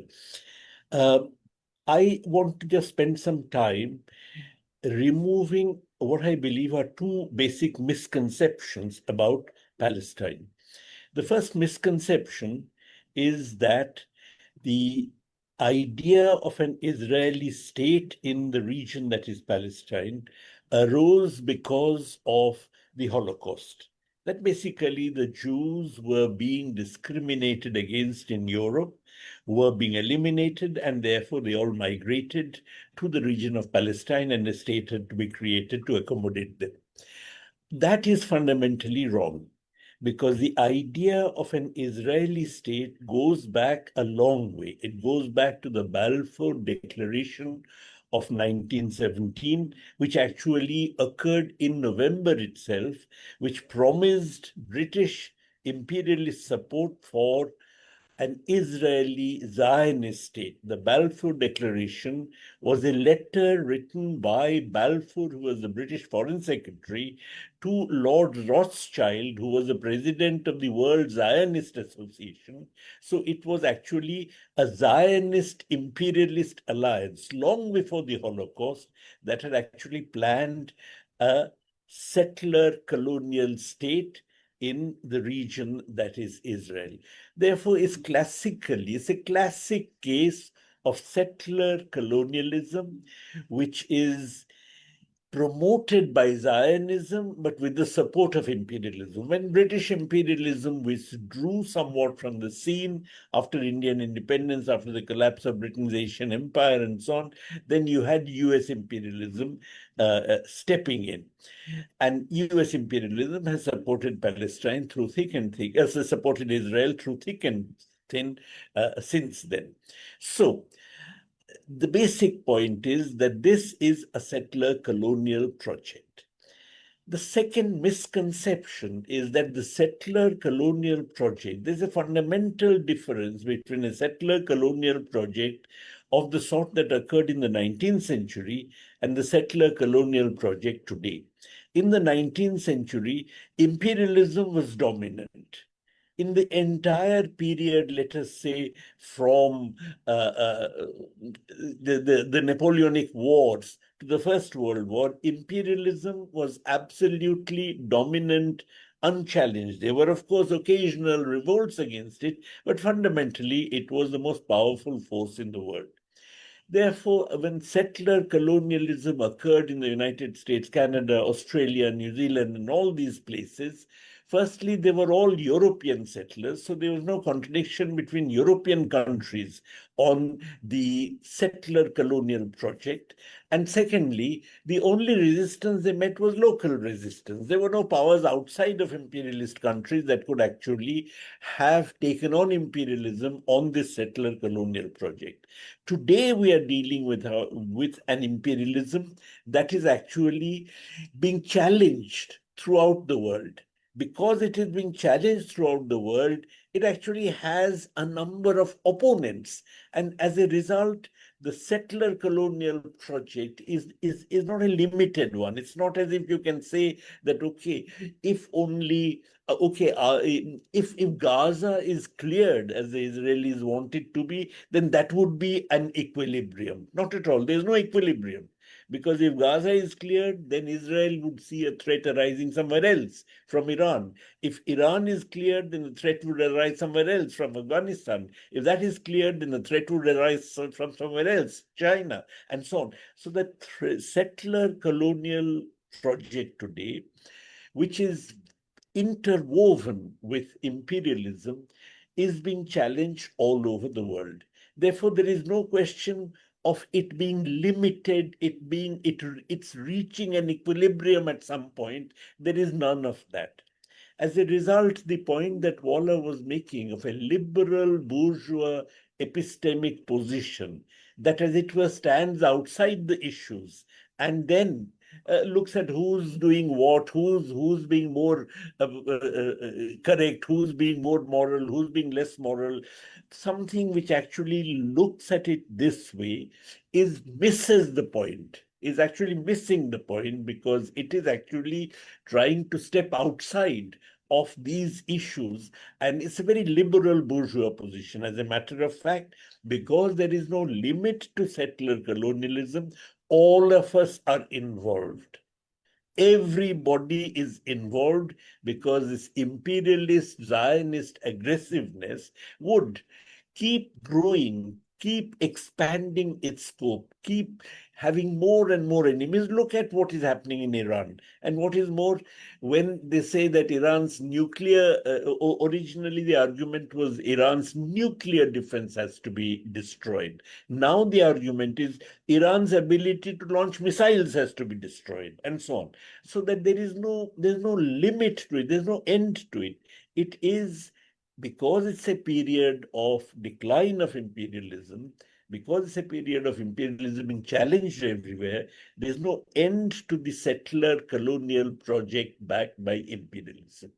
I want to just spend some time removing what I believe are two basic misconceptions about Palestine. The first misconception is that the idea of an Israeli state in the region that is Palestine arose because of the Holocaust. That basically the Jews were being discriminated against in Europe, were being eliminated, and therefore they all migrated to the region of Palestine, and a state had to be created to accommodate them. That is fundamentally wrong, because the idea of an Israeli state goes back a long way. It goes back to the Balfour Declaration of 1917, which actually occurred in November itself, which promised British imperialist support for an Israeli Zionist state. The Balfour Declaration was a letter written by Balfour, who was the British Foreign Secretary, to Lord Rothschild, who was the president of the World Zionist Association. So it was actually a Zionist imperialist alliance, long before the Holocaust, that had actually planned a settler colonial state in the region that is Israel. Therefore, it's a classic case of settler colonialism, which is promoted by Zionism, but with the support of imperialism. When British imperialism withdrew somewhat from the scene after Indian independence, after the collapse of Britain's Asian empire and so on, then you had US imperialism stepping in. And US imperialism has supported Palestine through thick and thin, has supported Israel through thick and thin since then. So, the basic point is that this is a settler colonial project. The second misconception is that the settler colonial project, there's a fundamental difference between a settler colonial project of the sort that occurred in the 19th century and the settler colonial project today. In the 19th century, imperialism was dominant. In the entire period, let us say, from the Napoleonic Wars to the First World War, imperialism was absolutely dominant, unchallenged. There were, of course, occasional revolts against it, but fundamentally, it was the most powerful force in the world. Therefore, when settler colonialism occurred in the United States, Canada, Australia, New Zealand, and all these places, firstly, they were all European settlers, so there was no contradiction between European countries on the settler colonial project. And secondly, the only resistance they met was local resistance. There were no powers outside of imperialist countries that could actually have taken on imperialism on this settler colonial project. Today, we are dealing with an imperialism that is actually being challenged throughout the world. Because it is being challenged throughout the world, it actually has a number of opponents. And as a result, the settler colonial project is not a limited one. It's not as if you can say that, okay, if only, if Gaza is cleared as the Israelis want it to be, then that would be an equilibrium. Not at all. There's no equilibrium. Because if Gaza is cleared, then Israel would see a threat arising somewhere else from Iran. If Iran is cleared, then the threat would arise somewhere else from Afghanistan. If that is cleared, then the threat would arise from somewhere else, China, and so on. So the settler colonial project today, which is interwoven with imperialism, is being challenged all over the world. Therefore, there is no question of it being limited, it's reaching an equilibrium at some point. There is none of that. As a result, the point that Waller was making of a liberal bourgeois epistemic position that, as it were, stands outside the issues and then looks at who's doing what, who's being more correct, who's being more moral, who's being less moral. Something which actually looks at it this way misses the point, is actually missing the point, because it is actually trying to step outside of these issues. And it's a very liberal bourgeois position. As a matter of fact, because there is no limit to settler colonialism, all of us are involved. Everybody is involved, because this imperialist Zionist aggressiveness would keep growing, keep expanding its scope, keep having more and more enemies. Look at what is happening in Iran. And what is more, when they say that Iran's nuclear, originally the argument was Iran's nuclear defense has to be destroyed. Now the argument is Iran's ability to launch missiles has to be destroyed, and so on. So that there's no limit to it, there's no end to it. It is, because it's a period of decline of imperialism, because it's a period of imperialism being challenged everywhere, there's no end to the settler colonial project backed by imperialism.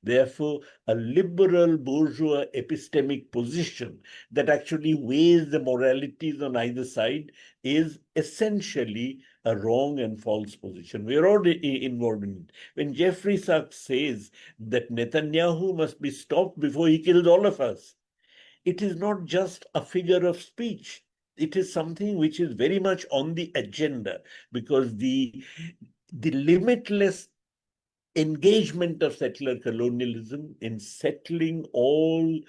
Therefore, a liberal bourgeois epistemic position that actually weighs the moralities on either side is essentially a wrong and false position. We're already involved in it. When Jeffrey Sachs says that Netanyahu must be stopped before he kills all of us, it is not just a figure of speech. It is something which is very much on the agenda, because the limitless engagement of settler colonialism in settling all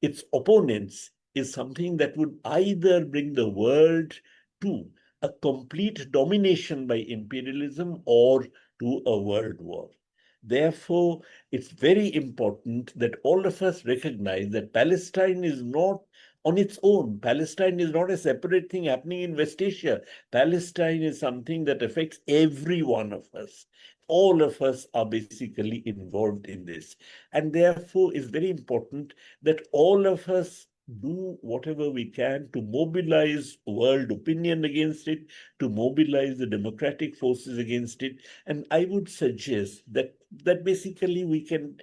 its opponents is something that would either bring the world to a complete domination by imperialism or to a world war. Therefore, it's very important that all of us recognize that Palestine is not on its own. Palestine is not a separate thing happening in West Asia. Palestine is something that affects every one of us. All of us are basically involved in this. And therefore, it's very important that all of us do whatever we can to mobilize world opinion against it, to mobilize the democratic forces against it. And I would suggest that basically we can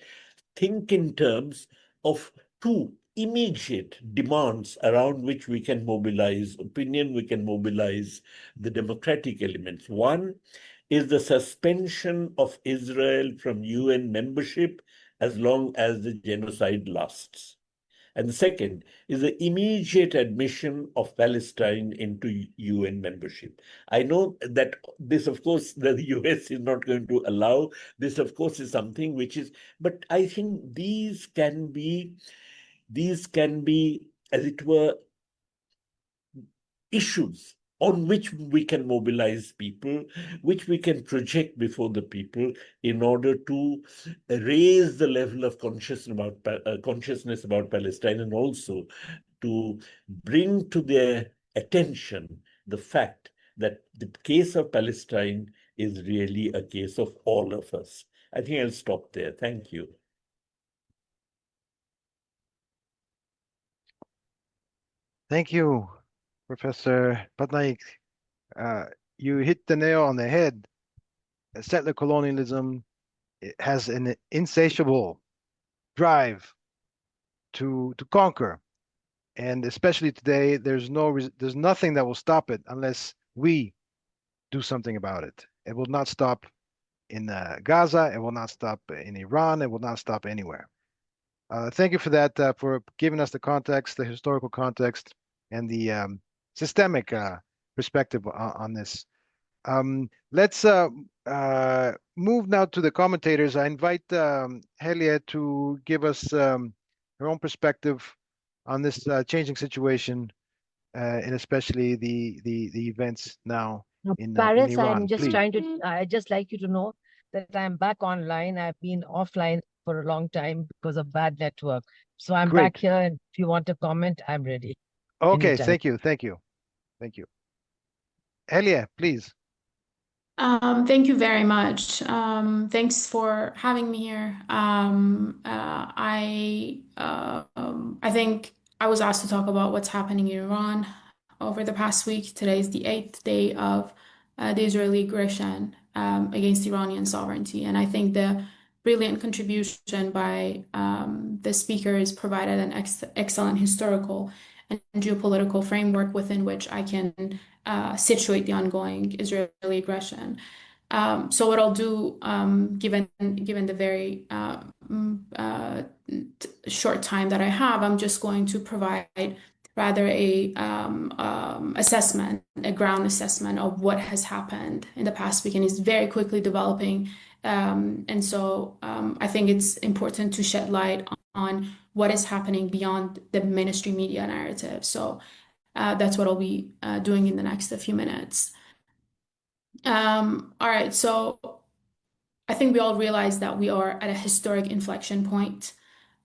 think in terms of two immediate demands around which we can mobilize opinion, we can mobilize the democratic elements. One is the suspension of Israel from UN membership as long as the genocide lasts. And the second is the immediate admission of Palestine into UN membership. I know that this, of course, the US is not going to allow. This, of course, is something which is, but I think these can be, as it were, issues on which we can mobilize people, which we can project before the people in order to raise the level of consciousness about Palestine, and also to bring to their attention the fact that the case of Palestine is really a case of all of us. I think I'll stop there. Thank you.
Thank you, Professor Patnaik. You hit the nail on the head. Settler colonialism has an insatiable drive to conquer, and especially today, there's nothing that will stop it unless we do something about it. It will not stop in Gaza. It will not stop in Iran. It will not stop anywhere. Thank you for that, for giving us the context, the historical context, and the systemic perspective on this. Let's move now to the commentators. I invite Helia to give us her own perspective on this changing situation, and especially the events now in
Paris,
Iran.
I'm just
Please.
trying to, I just like you to know that I'm back online. I've been offline for a long time because of bad network. So I'm
Great.
back here, and if you want to comment, I'm ready.
Okay,
Anytime.
thank you. Helia, please.
Thank you very much. Thanks for having me here. I think I was asked to talk about what's happening in Iran over the past week. Today is the 8th day of the Israeli aggression against Iranian sovereignty. And I think the brilliant contribution by the speakers provided an excellent historical and geopolitical framework within which I can situate the ongoing Israeli aggression. So what I'll do, given the very short time that I have, I'm just going to provide rather a assessment, a ground assessment of what has happened in the past week, and is very quickly developing. And so I think it's important to shed light on what is happening beyond the mainstream media narrative. So that's what I'll be doing in the next few minutes. All right, so I think we all realize that we are at a historic inflection point,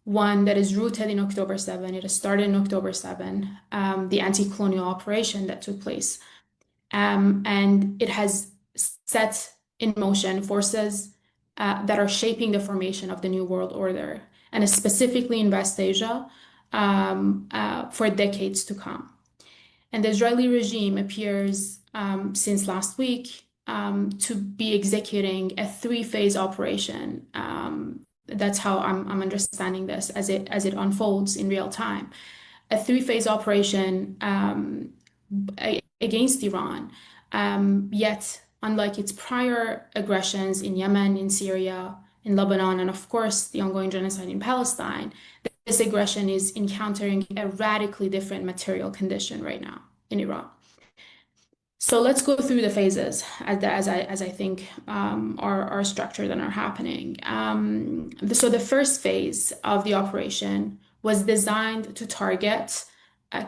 one that is rooted in October 7. It started in October 7, the anti-colonial operation that took place. And it has set in motion forces that are shaping the formation of the New World Order, and specifically in West Asia, for decades to come. And the Israeli regime appears, since last week, to be executing a three-phase operation. That's how I'm understanding this as it unfolds in real time. A three-phase operation against Iran. Yet, unlike its prior aggressions in Yemen, in Syria, in Lebanon, and of course the ongoing genocide in Palestine, this aggression is encountering a radically different material condition right now in Iran. So let's go through the phases as I think are structured and are happening. So the first phase of the operation was designed to target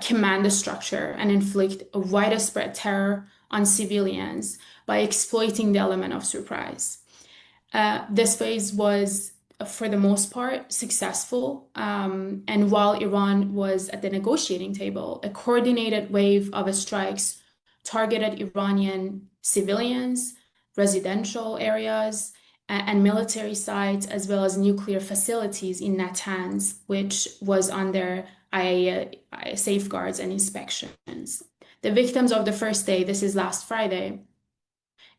command the structure and inflict a widespread terror on civilians by exploiting the element of surprise. This phase was, for the most part, successful. And while Iran was at the negotiating table, a coordinated wave of strikes targeted Iranian civilians, residential areas, and military sites, as well as nuclear facilities in Natanz, which was under IAEA safeguards and inspections. The victims of the first day, this is last Friday,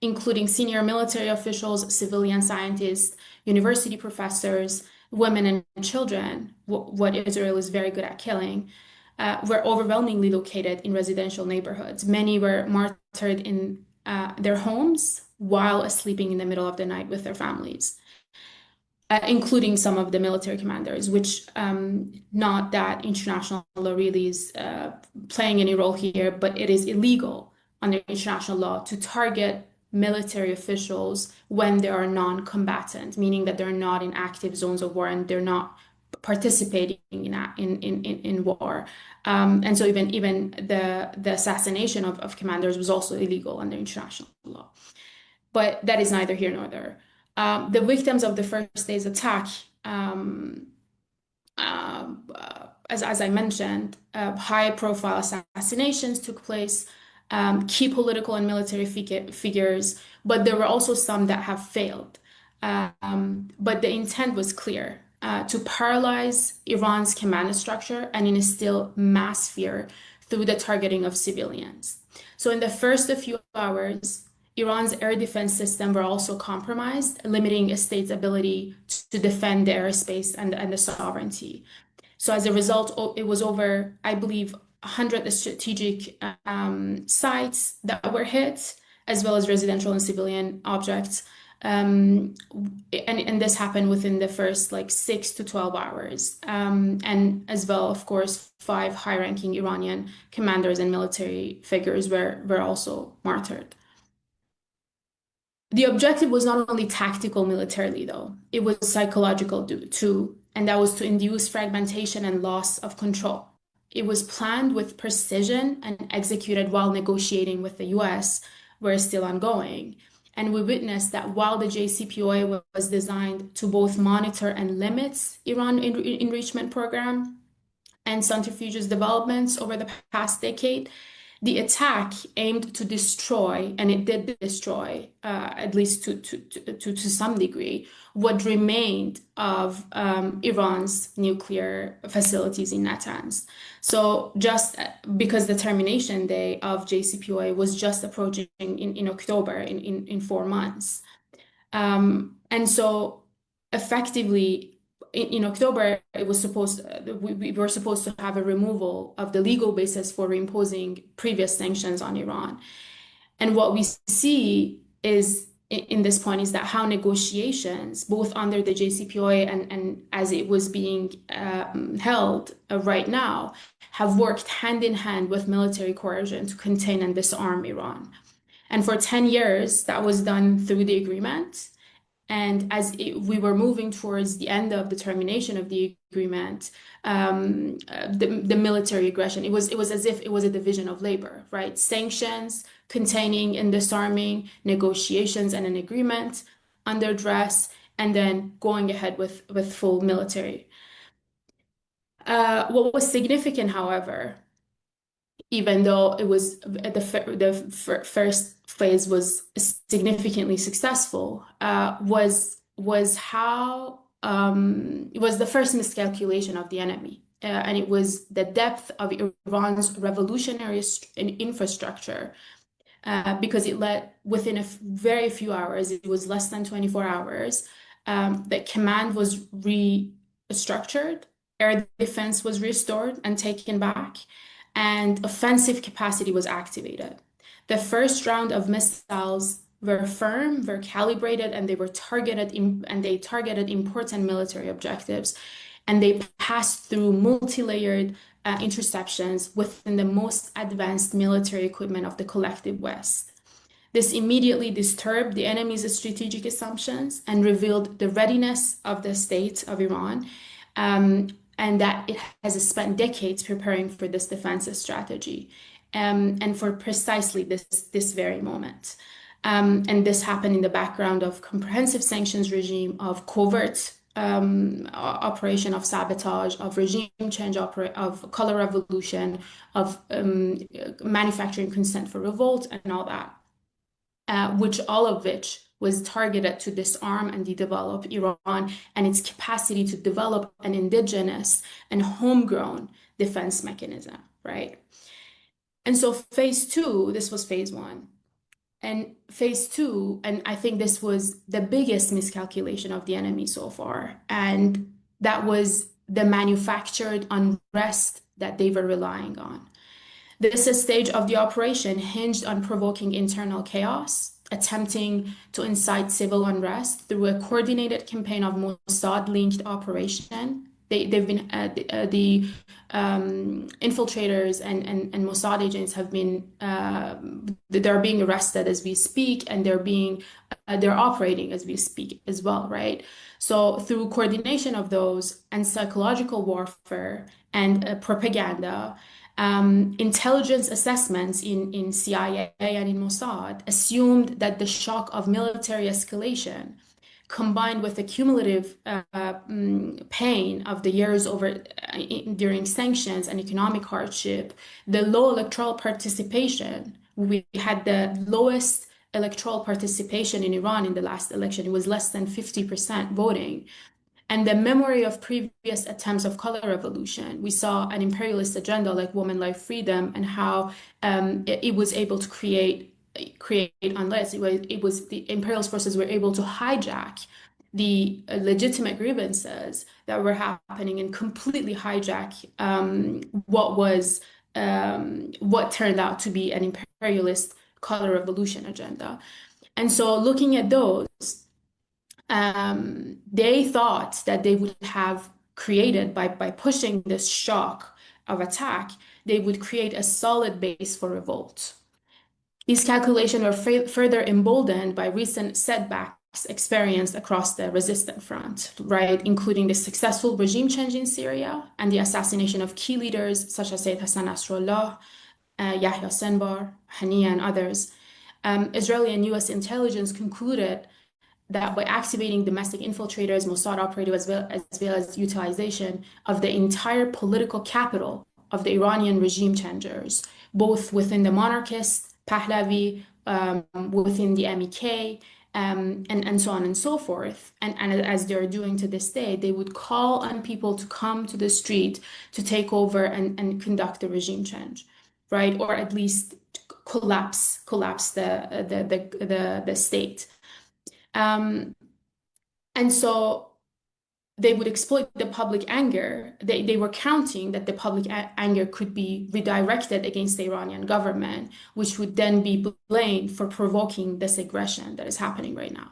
including senior military officials, civilian scientists, university professors, women and children, what Israel is very good at killing, were overwhelmingly located in residential neighborhoods. Many were martyred in their homes while sleeping in the middle of the night with their families. Including some of the military commanders, which not that international law really is playing any role here, but it is illegal under international law to target military officials when they are non-combatant, meaning that they're not in active zones of war and they're not participating in war. And so even the assassination of commanders was also illegal under international law. But that is neither here nor there. The victims of the first day's attack, as I mentioned, high-profile assassinations took place, key political and military figures, but there were also some that have failed. But the intent was clear, to paralyze Iran's command structure and instill mass fear through the targeting of civilians. So in the first few hours, Iran's air defense system were also compromised, limiting a state's ability to defend the airspace and the sovereignty. So as a result, it was over, I believe, 100 strategic sites that were hit, as well as residential and civilian objects. And this happened within the first 6 to 12 hours. And as well, of course, 5 high-ranking Iranian commanders and military figures were also martyred. The objective was not only tactical militarily, though, it was psychological too, and that was to induce fragmentation and loss of control. It was planned with precision and executed while negotiating with the US, were still ongoing. And we witnessed that while the JCPOA was designed to both monitor and limit Iran enrichment program and centrifuges developments over the past decade, the attack aimed to destroy, and it did destroy, at least to some degree, what remained of Iran's nuclear facilities in Natanz. So just because the termination day of JCPOA was just approaching in October, in 4 months. And so effectively, in October, it was we were supposed to have a removal of the legal basis for reimposing previous sanctions on Iran. And what we see is in this point is that how negotiations, both under the JCPOA and as it was being held right now, have worked hand in hand with military coercion to contain and disarm Iran. And for 10 years, that was done through the agreement. And as we were moving towards the end of the termination of the agreement, the military aggression, it was as if it was a division of labor, right? Sanctions, containing and disarming, negotiations and an agreement, under duress, and then going ahead with full military. What was significant, however, even though it was the first phase was significantly successful, was how it was the first miscalculation of the enemy, and it was the depth of Iran's revolutionary infrastructure, because it led within a very few hours. It was less than 24 hours. The command was restructured, air defense was restored and taken back, and offensive capacity was activated. The first round of missiles were firm, were calibrated, and they were targeted important military objectives. And they passed through multi-layered interceptions within the most advanced military equipment of the collective West. This immediately disturbed the enemy's strategic assumptions and revealed the readiness of the state of Iran, and that it has spent decades preparing for this defensive strategy, and for precisely this very moment. And this happened in the background of comprehensive sanctions regime, of covert operation of sabotage, of regime change, of color revolution, of manufacturing consent for revolt, and all that, all of which was targeted to disarm and de-develop Iran and its capacity to develop an indigenous and homegrown defense mechanism, right? And so phase 2, this was phase 1. And phase 2, and I think this was the biggest miscalculation of the enemy so far, and that was the manufactured unrest that they were relying on. This stage of the operation hinged on provoking internal chaos, attempting to incite civil unrest through a coordinated campaign of Mossad-linked operation. They've been the infiltrators and Mossad agents have been they're being arrested as we speak, and they're operating as we speak as well, right? So through coordination of those and psychological warfare and propaganda, intelligence assessments in CIA and in Mossad assumed that the shock of military escalation, combined with the cumulative pain of the years during sanctions and economic hardship, the low electoral participation. We had the lowest electoral participation in Iran in the last election. It was less than 50% voting. And the memory of previous attempts of color revolution, we saw an imperialist agenda like woman, life, freedom, and how it was able to create unrest. It was the imperialist forces were able to hijack the legitimate grievances that were happening and completely hijack what turned out to be an imperialist color revolution agenda. And so looking at those, they thought that they would have created, by pushing this shock of attack, they would create a solid base for revolt. These calculations were further emboldened by recent setbacks experienced across the resistance front, right, including the successful regime change in Syria and the assassination of key leaders such as Sayyid Hassan Nasrallah, Yahya Sinwar, Haniya, and others. Israeli and US intelligence concluded that by activating domestic infiltrators, Mossad operatives, as well as utilization of the entire political capital of the Iranian regime changers, both within the monarchist, Pahlavi, within the MEK, and so on and so forth. And as they're doing to this day, they would call on people to come to the street to take over and conduct the regime change, right? Or at least collapse the state. And so they would exploit the public anger. They were counting that the public anger could be redirected against the Iranian government, which would then be blamed for provoking this aggression that is happening right now.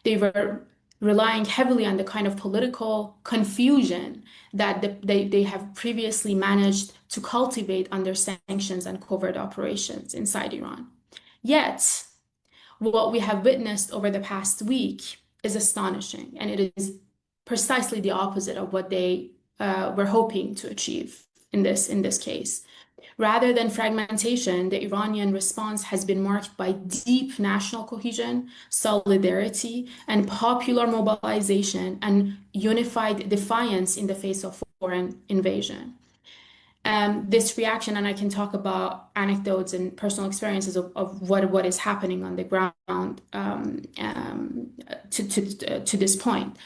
They were relying heavily on the kind of political confusion that they have previously managed to cultivate under sanctions and covert operations inside Iran. Yet, what we have witnessed over the past week is astonishing, and it is precisely the opposite of what they were hoping to achieve in this case. Rather than fragmentation, the Iranian response has been marked by deep national cohesion, solidarity, and popular mobilization and unified defiance in the face of foreign invasion. This reaction, and I can talk about anecdotes and personal experiences of what is happening on the ground to this point.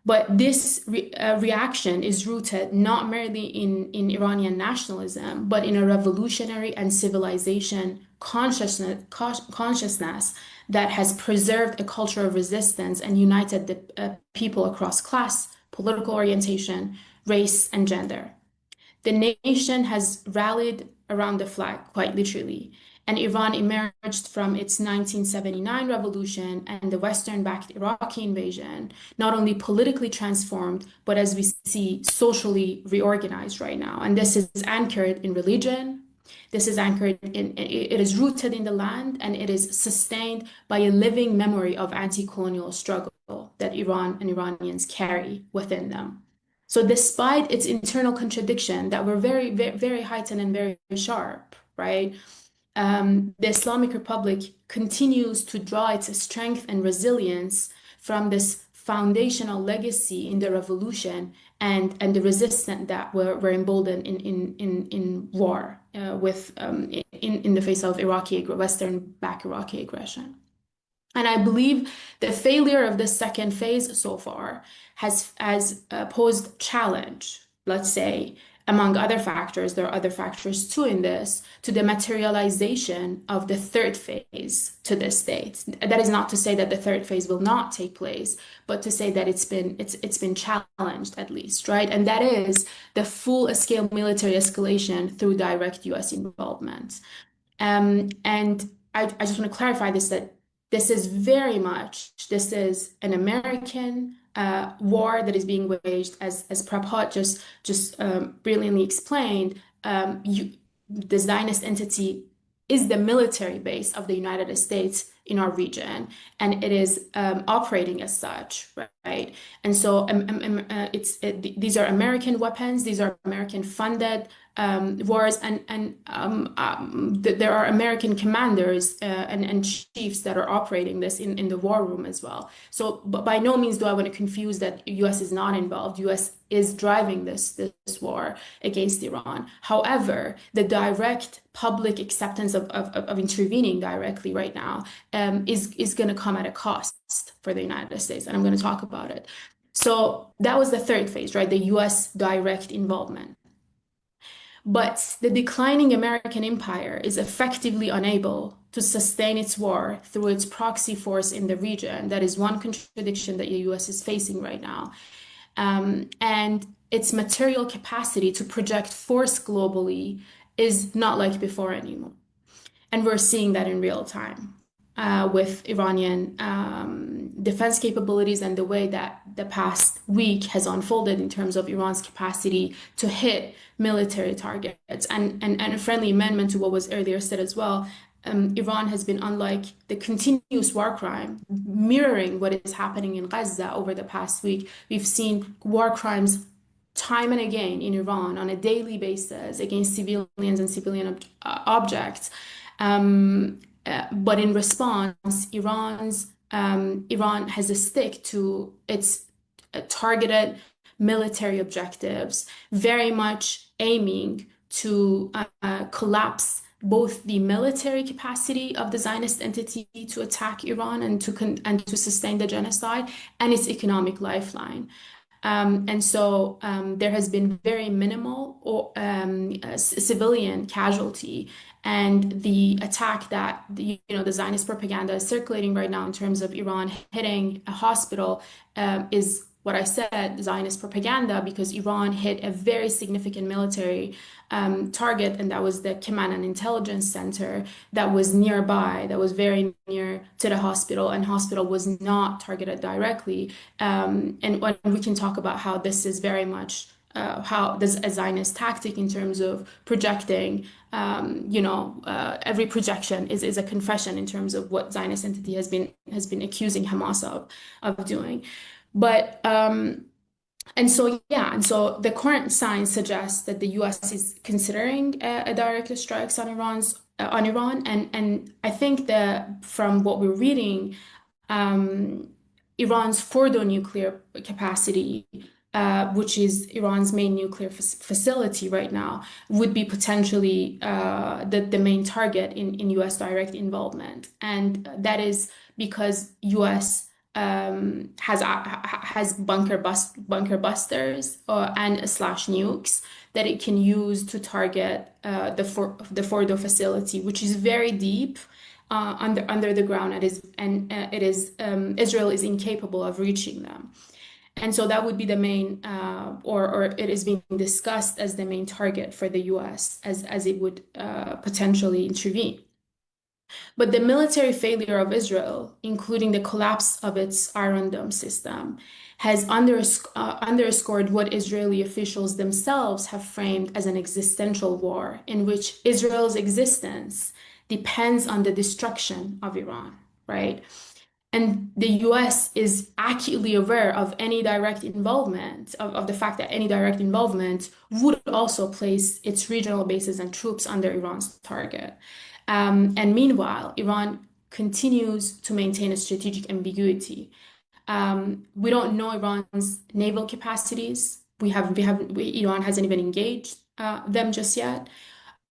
But this reaction is rooted not merely in Iranian nationalism, but in a revolutionary and civilization consciousness that has preserved a culture of resistance and united the people across class, political orientation, race, and gender. The nation has rallied around the flag, quite literally, and Iran emerged from its 1979 revolution and the Western-backed Iraqi invasion, not only politically transformed, but as we see, socially reorganized right now. And this is anchored in religion. This is anchored it is rooted in the land, and it is sustained by a living memory of anti-colonial struggle that Iran and Iranians carry within them. So despite its internal contradiction that were very, very, very heightened and very sharp, right? The Islamic Republic continues to draw its strength and resilience from this foundational legacy in the revolution and the resistance that were emboldened in war in the face of Western-backed Iraqi aggression. And I believe the failure of the second phase so far has posed challenge, let's say, among other factors, there are other factors too in this, to the materialization of the third phase to this date. That is not to say that the third phase will not take place, but to say that it's been challenged at least, right? And that is the full-scale military escalation through direct U.S. involvement. And I just want to clarify this, that this is an American war that is being waged, as Prabhat just brilliantly explained. The Zionist entity is the military base of the United States in our region, and it is operating as such, right? And so these are American weapons, these are American funded wars, and there are American commanders and chiefs that are operating this in the war room as well. So, but by no means do I want to confuse that U.S. is not involved. U.S. is driving this war against Iran. However, the direct public acceptance of intervening directly right now is going to come at a cost for the United States, and I'm going to talk about it. So that was the third phase, right? The U.S. direct involvement. But the declining American empire is effectively unable to sustain its war through its proxy force in the region. That is one contradiction that the U.S. is facing right now. And its material capacity to project force globally is not like before anymore. And we're seeing that in real time with Iranian defense capabilities and the way that the past week has unfolded in terms of Iran's capacity to hit military targets. And a friendly amendment to what was earlier said as well, Iran has been, unlike the continuous war crime, mirroring what is happening in Gaza over the past week. We've seen war crimes time and again in Iran on a daily basis against civilians and civilian objects. But in response, Iran has a stick to its targeted military objectives, very much aiming to collapse both the military capacity of the Zionist entity to attack Iran and to sustain the genocide, and its economic lifeline. And so there has been very minimal civilian casualty, and the attack that the Zionist propaganda is circulating right now in terms of Iran hitting a hospital is what I said, Zionist propaganda, because Iran hit a very significant military target, and that was the Command and Intelligence Center that was nearby, that was very near to the hospital, and hospital was not targeted directly. And we can talk about how this is very much how there's a Zionist tactic in terms of projecting. Every projection is a confession in terms of what Zionist entity has been accusing Hamas of doing. But and so the current signs suggest that the U.S. is considering a direct strikes on Iran, and I think that from what we're reading, Iran's Fordo nuclear capacity, which is Iran's main nuclear facility right now, would be potentially the main target in U.S. direct involvement, and that is because U.S. has bunker busters and /nukes that it can use to target the Fordo facility, which is very deep under the ground. Israel is incapable of reaching them. And so that would be the main, or it is being discussed as the main target for the U.S. as it would potentially intervene. But the military failure of Israel, including the collapse of its Iron Dome system, has underscored what Israeli officials themselves have framed as an existential war in which Israel's existence depends on the destruction of Iran, right? And the U.S. is acutely aware of any direct involvement, of the fact that any direct involvement would also place its regional bases and troops under Iran's target. And meanwhile, Iran continues to maintain a strategic ambiguity. We don't know Iran's naval capacities. Iran hasn't even engaged them just yet.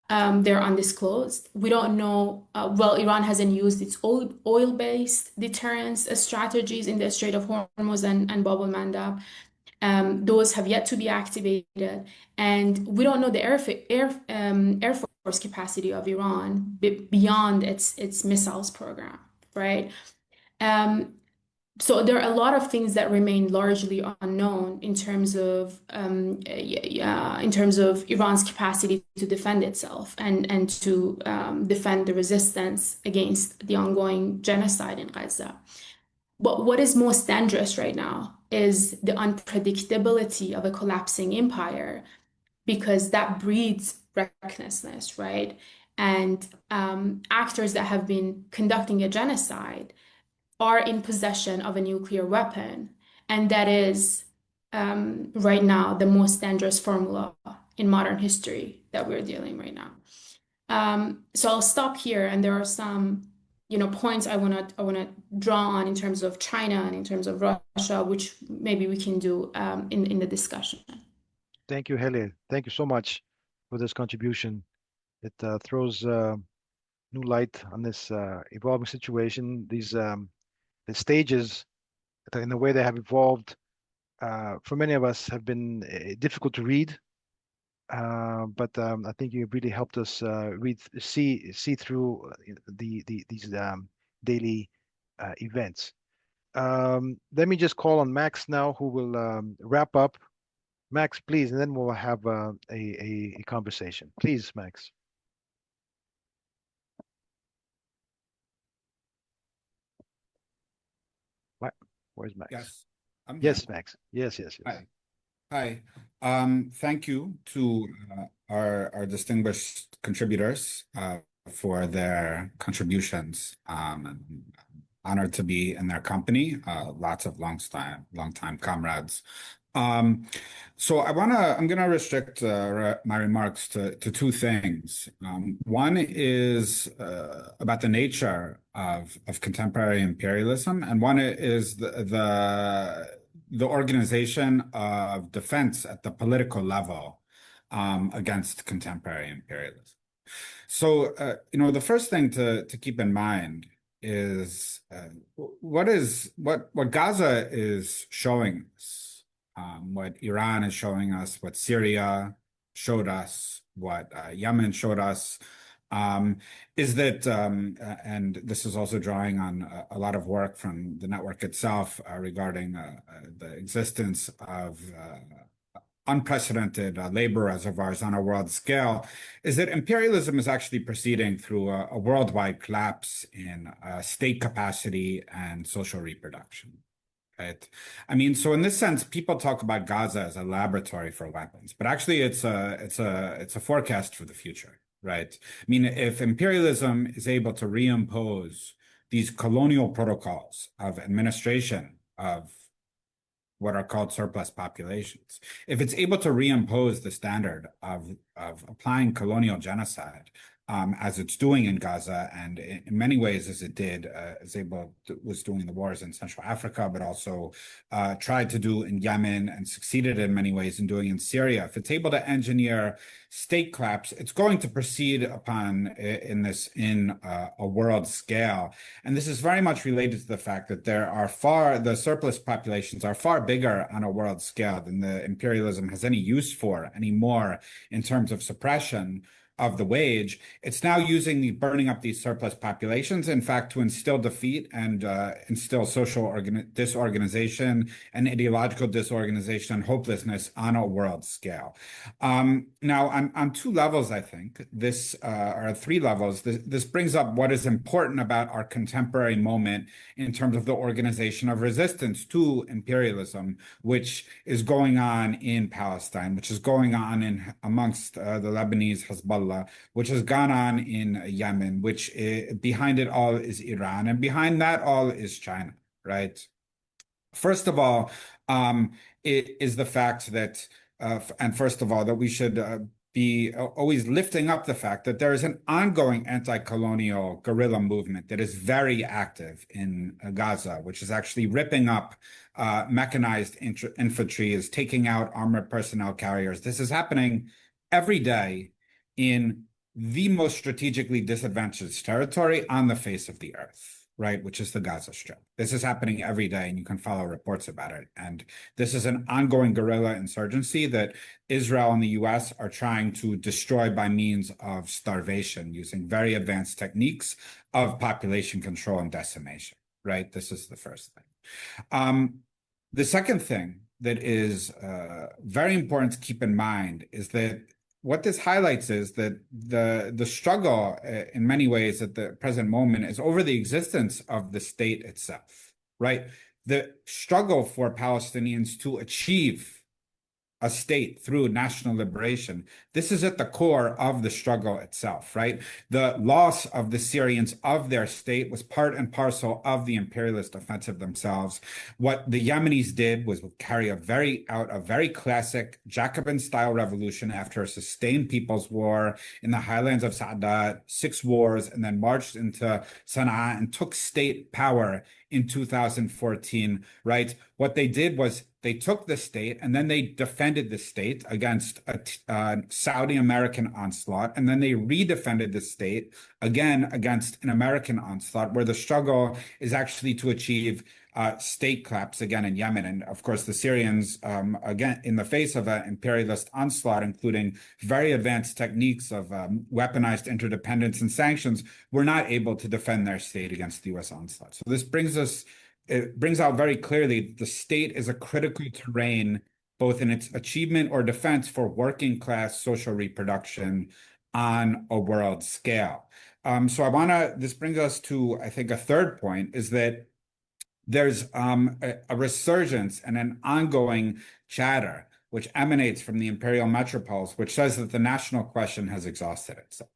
They're undisclosed. We don't know. Iran hasn't used its oil-based deterrence strategies in the Strait of Hormuz and Bab el-Mandab. Those have yet to be activated, and we don't know the air force capacity of Iran beyond its missiles program, right? So there are a lot of things that remain largely unknown in terms of Iran's capacity to defend itself and to defend the resistance against the ongoing genocide in Gaza. But what is most dangerous right now is the unpredictability of a collapsing empire, because that breeds recklessness, right? And actors that have been conducting a genocide are in possession of a nuclear weapon. And that is right now the most dangerous formula in modern history that we're dealing right now. So I'll stop here, and there are some points I wanna draw on in terms of China and in terms of Russia, which maybe we can do in the discussion.
Thank you, Hele. Thank you so much for this contribution. It throws new light on this evolving situation. These the stages in the way they have evolved for many of us have been difficult to read. But I think you really helped us see through these daily events. Let me just call on Max now, who will wrap up. Max, please, and then we'll have a conversation. Please, Max. What? Where's Max?
Yes, I'm
Yes,
here.
Max. Yes.
Hi. Hi. Thank you to our distinguished contributors for their contributions. Honored to be in their company. Lots of long time comrades. So I'm gonna restrict my remarks to two things. One is about the nature of contemporary imperialism, and one is the organization of defense at the political level against contemporary imperialism. So the first thing to keep in mind is what Gaza is showing us, what Iran is showing us, what Syria showed us, what Yemen showed us, is that, and this is also drawing on a lot of work from the network itself regarding the existence of unprecedented labor reservoirs on a world scale, is that imperialism is actually proceeding through a worldwide collapse in state capacity and social reproduction. Right. I mean, so in this sense, people talk about Gaza as a laboratory for weapons, but actually it's a forecast for the future, right? I mean, if imperialism is able to reimpose these colonial protocols of administration of what are called surplus populations, if it's able to reimpose the standard of applying colonial genocide, as it's doing in Gaza, and in many ways as it did, was doing the wars in Central Africa, but also tried to do in Yemen and succeeded in many ways in doing in Syria. If it's able to engineer state collapse, it's going to proceed upon in a world scale. And this is very much related to the fact that the surplus populations are far bigger on a world scale than the imperialism has any use for anymore in terms of suppression of the wage. It's now using burning up these surplus populations, in fact, to instill defeat and instill social disorganization and ideological disorganization and hopelessness on a world scale. Now, on two levels, I think, or three levels, this brings up what is important about our contemporary moment in terms of the organization of resistance to imperialism, which is going on in Palestine, which is going on amongst the Lebanese Hezbollah, which has gone on in Yemen, which behind it all is Iran, and behind that all is China, right? First of all, it is the fact that, that we should be always lifting up the fact that there is an ongoing anti-colonial guerrilla movement that is very active in Gaza, which is actually ripping up mechanized infantry, is taking out armored personnel carriers. This is happening every day in the most strategically disadvantaged territory on the face of the earth. right, which is the Gaza Strip. This is happening every day, and you can follow reports about it. And this is an ongoing guerrilla insurgency that Israel and the US are trying to destroy by means of starvation, using very advanced techniques of population control and decimation, right? This is the first thing. The second thing that is very important to keep in mind is that what this highlights is that the struggle in many ways at the present moment is over the existence of the state itself, right? The struggle for Palestinians to achieve a state through national liberation. This is at the core of the struggle itself, right? The loss of the Syrians of their state was part and parcel of the imperialist offensive themselves. What the Yemenis did was carry a very classic Jacobin-style revolution after a sustained people's war in the highlands of Sa'adat, 6 wars, and then marched into Sana'a and took state power in 2014, right? What they did was they took the state and then they defended the state against a Saudi American onslaught. And then they redefended the state again against an American onslaught, where the struggle is actually to achieve state collapse again in Yemen. And of course, the Syrians, again, in the face of an imperialist onslaught, including very advanced techniques of weaponized interdependence and sanctions, were not able to defend their state against the US onslaught. So this brings out very clearly the state is a critical terrain, both in its achievement or defense for working class social reproduction on a world scale. So this brings us to, I think, a third point, is that there's a resurgence and an ongoing chatter which emanates from the imperial metropoles, which says that the national question has exhausted itself.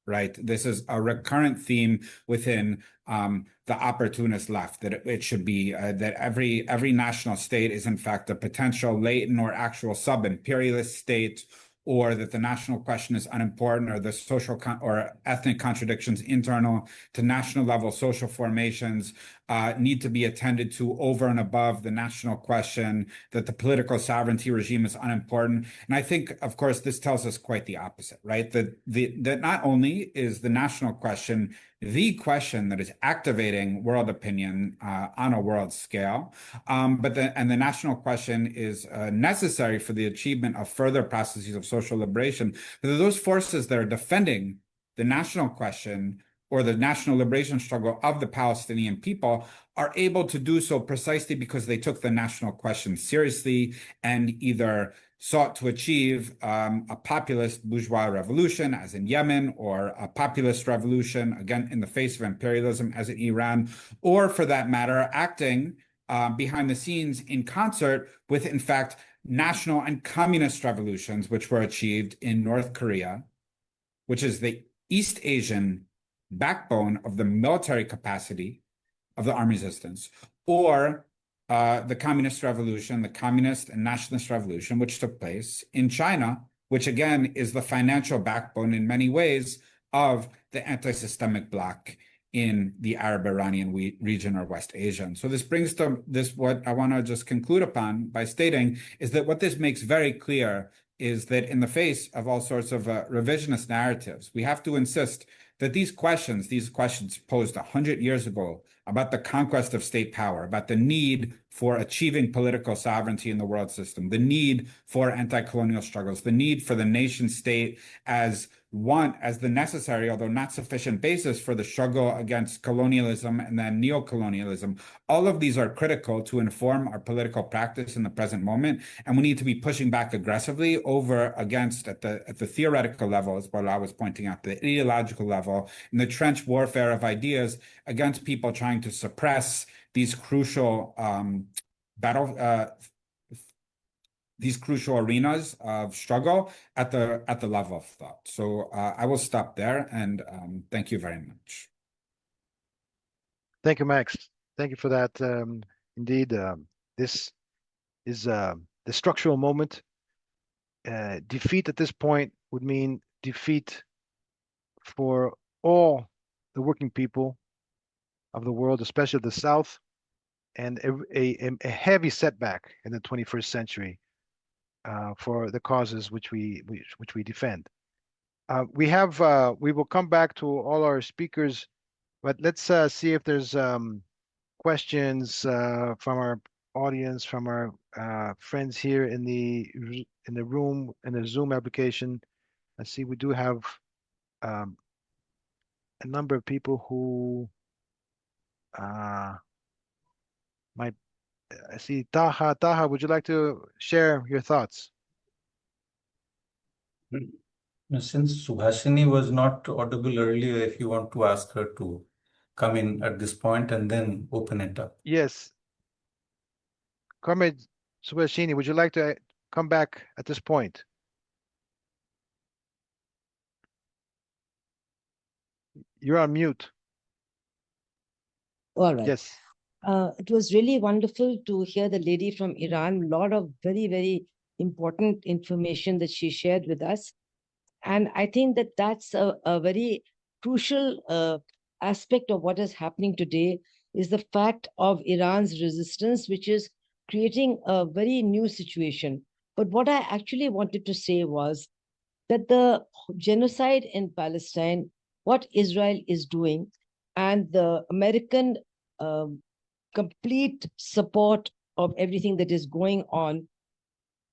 Right. This is a recurrent theme within the opportunist left, that it should be that every national state is in fact a potential latent or actual sub-imperialist state, or that the national question is unimportant, or the social or ethnic contradictions internal to national level social formations need to be attended to over and above the national question, that the political sovereignty regime is unimportant. And I think, of course, this tells us quite the opposite, right? That not only is the national question the question that is activating world opinion on a world scale, but the national question is necessary for the achievement of further processes of social liberation. But those forces that are defending the national question or the national liberation struggle of the Palestinian people are able to do so precisely because they took the national question seriously and either sought to achieve a populist bourgeois revolution, as in Yemen, or a populist revolution, again, in the face of imperialism, as in Iran, or for that matter, acting behind the scenes in concert with, in fact, national and communist revolutions, which were achieved in North Korea, which is the East Asian backbone of the military capacity of the armed resistance, or the communist revolution, the communist and nationalist revolution, which took place in China, which again is the financial backbone in many ways of the anti-systemic bloc in the Arab-Iranian region or West Asia. And so this brings to this, what I want to just conclude upon by stating is that what this makes very clear is that in the face of all sorts of revisionist narratives, we have to insist that these questions posed 100 years ago about the conquest of state power, about the need for achieving political sovereignty in the world system, the need for anti-colonial struggles, the need for the nation state as the necessary, although not sufficient, basis for the struggle against colonialism and then neocolonialism. All of these are critical to inform our political practice in the present moment, and we need to be pushing back aggressively over against at the theoretical level, as what I was pointing out, the ideological level, in the trench warfare of ideas against people trying to suppress these crucial these crucial arenas of struggle at the level of thought. So I will stop there, and thank you very much.
Thank you, Max. Thank you for that. Indeed, this is the structural moment. Defeat at this point would mean defeat for all the working people of the world, especially the South, and a heavy setback in the 21st century for the causes which we defend. We will come back to all our speakers But let's see if there's questions from our audience, from our friends here in the room, in the Zoom application. I see we do have um, a number of people who might. I see Taha. Taha, would you like to share your thoughts?
Since Subhashini was not audible earlier, if you want to ask her to come in at this point and then open it up.
Yes. Comrade Subhashini, would you like to come back at this point? You're on mute.
All right.
Yes.
It was really wonderful to hear the lady from Iran. A lot of very, very important information that she shared with us. And I think that that's a very crucial aspect of what is happening today is the fact of Iran's resistance, which is creating a very new situation. But what I actually wanted to say was that the genocide in Palestine, what Israel is doing, and the American complete support of everything that is going on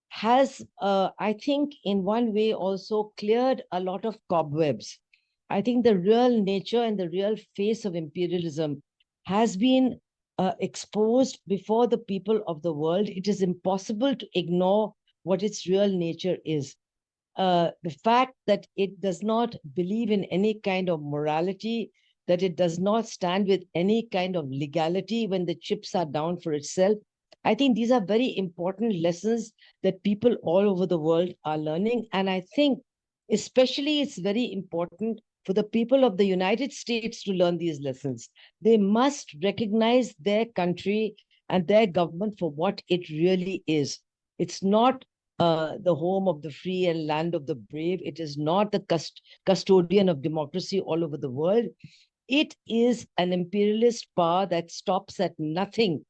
has, I think, in one way also cleared a lot of cobwebs. I think the real nature and the real face of imperialism has been exposed before the people of the world. It is impossible to ignore what its real nature is. The fact that it does not believe in any kind of morality, that it does not stand with any kind of legality when the chips are down for itself. I think these are very important lessons that people all over the world are learning. And I think especially it's very important for the people of the United States to learn these lessons. They must recognize their country and their government for what it really is. It's not the home of the free and land of the brave. It is not the custodian of democracy all over the world. It is an imperialist power that stops at nothing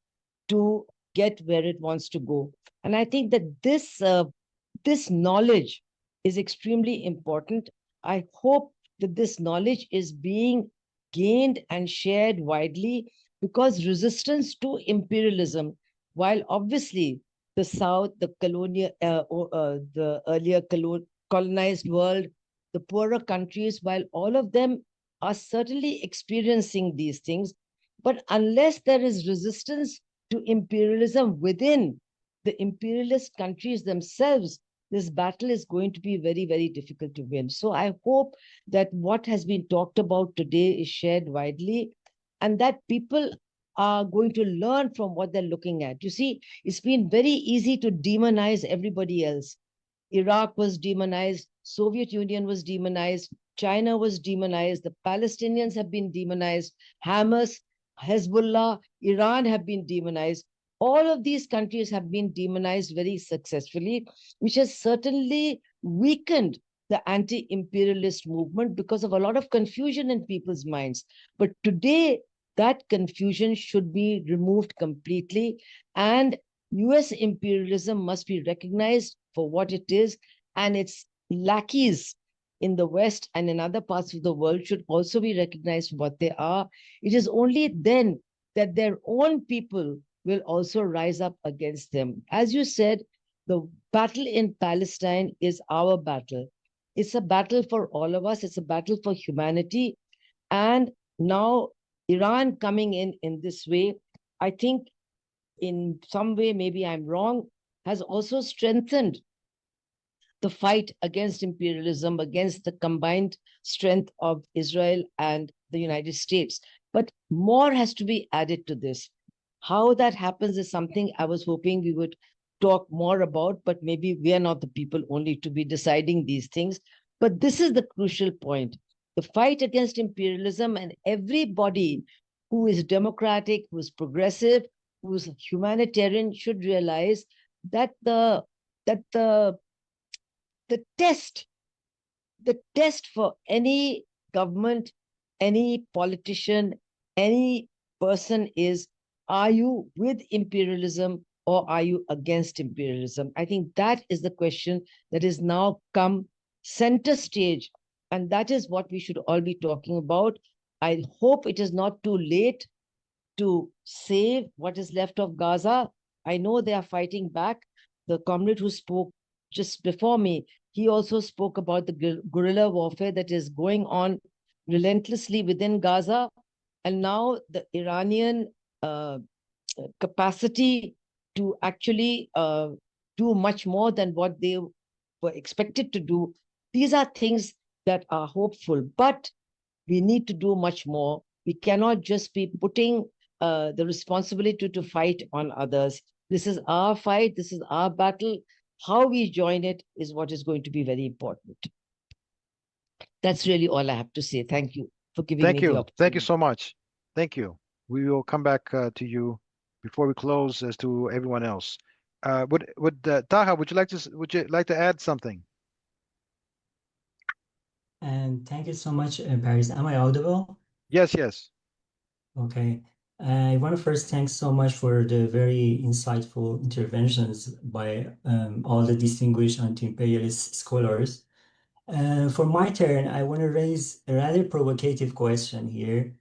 to get where it wants to go. And I think that this knowledge is extremely important. I hope that this knowledge is being gained and shared widely, because resistance to imperialism, while obviously the South, the the earlier colonized world, the poorer countries, while all of them are certainly experiencing these things, but unless there is resistance to imperialism within the imperialist countries themselves, this battle is going to be very, very difficult to win. So I hope that what has been talked about today is shared widely, and that people are going to learn from what they're looking at. You see, it's been very easy to demonize everybody else. Iraq was demonized, Soviet Union was demonized, China was demonized, the Palestinians have been demonized, Hamas, Hezbollah, Iran have been demonized. All of these countries have been demonized very successfully, which has certainly weakened the anti-imperialist movement because of a lot of confusion in people's minds. But today, that confusion should be removed completely, and US imperialism must be recognized for what it is, and its lackeys in the West and in other parts of the world should also be recognized for what they are. It is only then that their own people will also rise up against them. As you said, the battle in Palestine is our battle. It's a battle for all of us. It's a battle for humanity. And now Iran coming in this way, I think in some way, maybe I'm wrong, has also strengthened the fight against imperialism, against the combined strength of Israel and the United States. But more has to be added to this. How that happens is something I was hoping we would talk more about, but maybe we are not the people only to be deciding these things. But this is the crucial point. The fight against imperialism, and everybody who is democratic, who is progressive, who is humanitarian should realize that the test for any government, any politician, any person is, are you with imperialism or are you against imperialism? I think that is the question that has now come center stage. And that is what we should all be talking about. I hope it is not too late to save what is left of Gaza. I know they are fighting back. The comrade who spoke just before me, he also spoke about the guerrilla warfare that is going on relentlessly within Gaza. And now the Iranian capacity to actually do much more than what they were expected to do. These are things that are hopeful, but we need to do much more. We cannot just be putting the responsibility to fight on others. This is our fight. This is our battle. How we join it is what is going to be very important. That's really all I have to say. Thank you for giving me the opportunity.
Thank you so much. Thank you. We will come back to you before we close as to everyone else. Taha, would you like to add something?
And thank you so much, Paris. Am I audible?
Yes, yes.
Okay. I want to first thank so much for the very insightful interventions by all the distinguished anti-imperialist scholars. For my turn, I want to raise a rather provocative question here.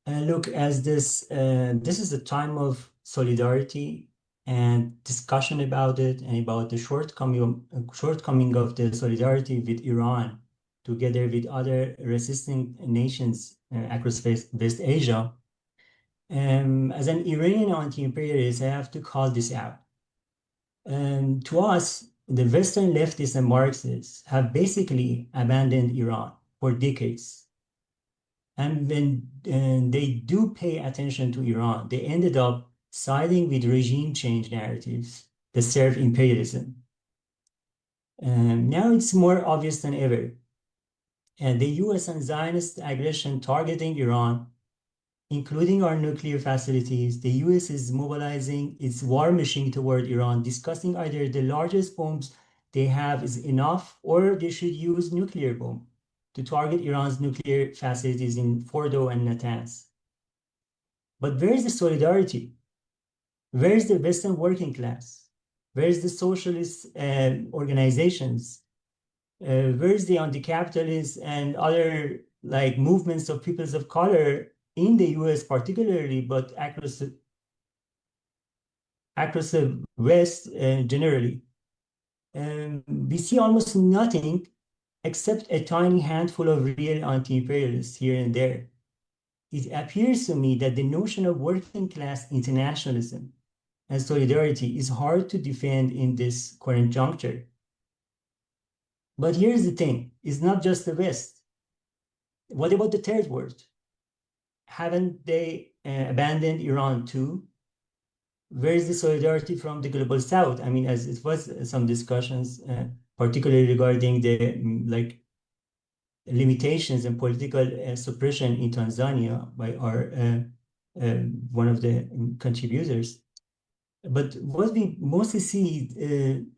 Look, as this is a time of solidarity and discussion about it and about the shortcoming of the solidarity with Iran, together with other resisting nations across West Asia. As an Iranian anti-imperialist, I have to call this out. To us, the Western leftists and Marxists have basically abandoned Iran for decades. And when they do pay attention to Iran, they ended up siding with regime change narratives that serve imperialism. Now it's more obvious than ever. And the US and Zionist aggression targeting Iran, including our nuclear facilities, the US is mobilizing its war machine toward Iran, discussing either the largest bombs they have is enough or they should use nuclear bomb to target Iran's nuclear facilities in Fordo and Natanz. But where is the solidarity? Where is the Western working class? Where is the socialist organizations? Where is the anti-capitalist and other like movements of peoples of color in the US particularly, but across the West generally? We see almost nothing except a tiny handful of real anti-imperialists here and there. It appears to me that the notion of working class internationalism and solidarity is hard to defend in this current juncture. But here's the thing, it's not just the West. What about the third world? Haven't they abandoned Iran too? Where is the solidarity from the global South? I mean, as it was some discussions, particularly regarding the limitations and political suppression in Tanzania by our one of the contributors. But what we mostly see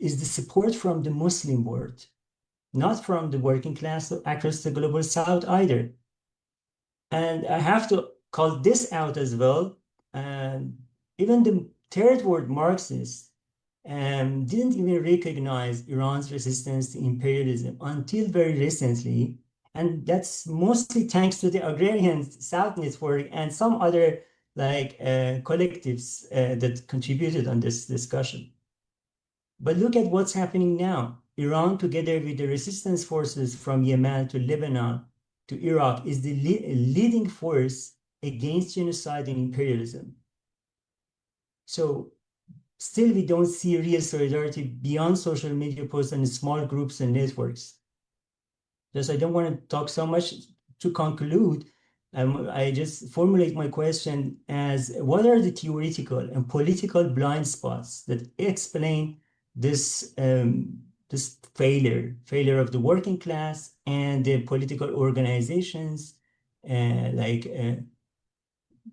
is the support from the Muslim world, not from the working class across the global South either. And I have to call this out as well. Even the third world Marxists didn't even recognize Iran's resistance to imperialism until very recently. And that's mostly thanks to the agrarian South Network and some other collectives that contributed on this discussion. But look at what's happening now. Iran, together with the resistance forces from Yemen to Lebanon to Iraq, is the leading force against genocide and imperialism. So still, we don't see real solidarity beyond social media posts and small groups and networks. Just I don't want to talk so much. To conclude, I just formulate my question as what are the theoretical and political blind spots that explain this this failure of the working class and the political organizations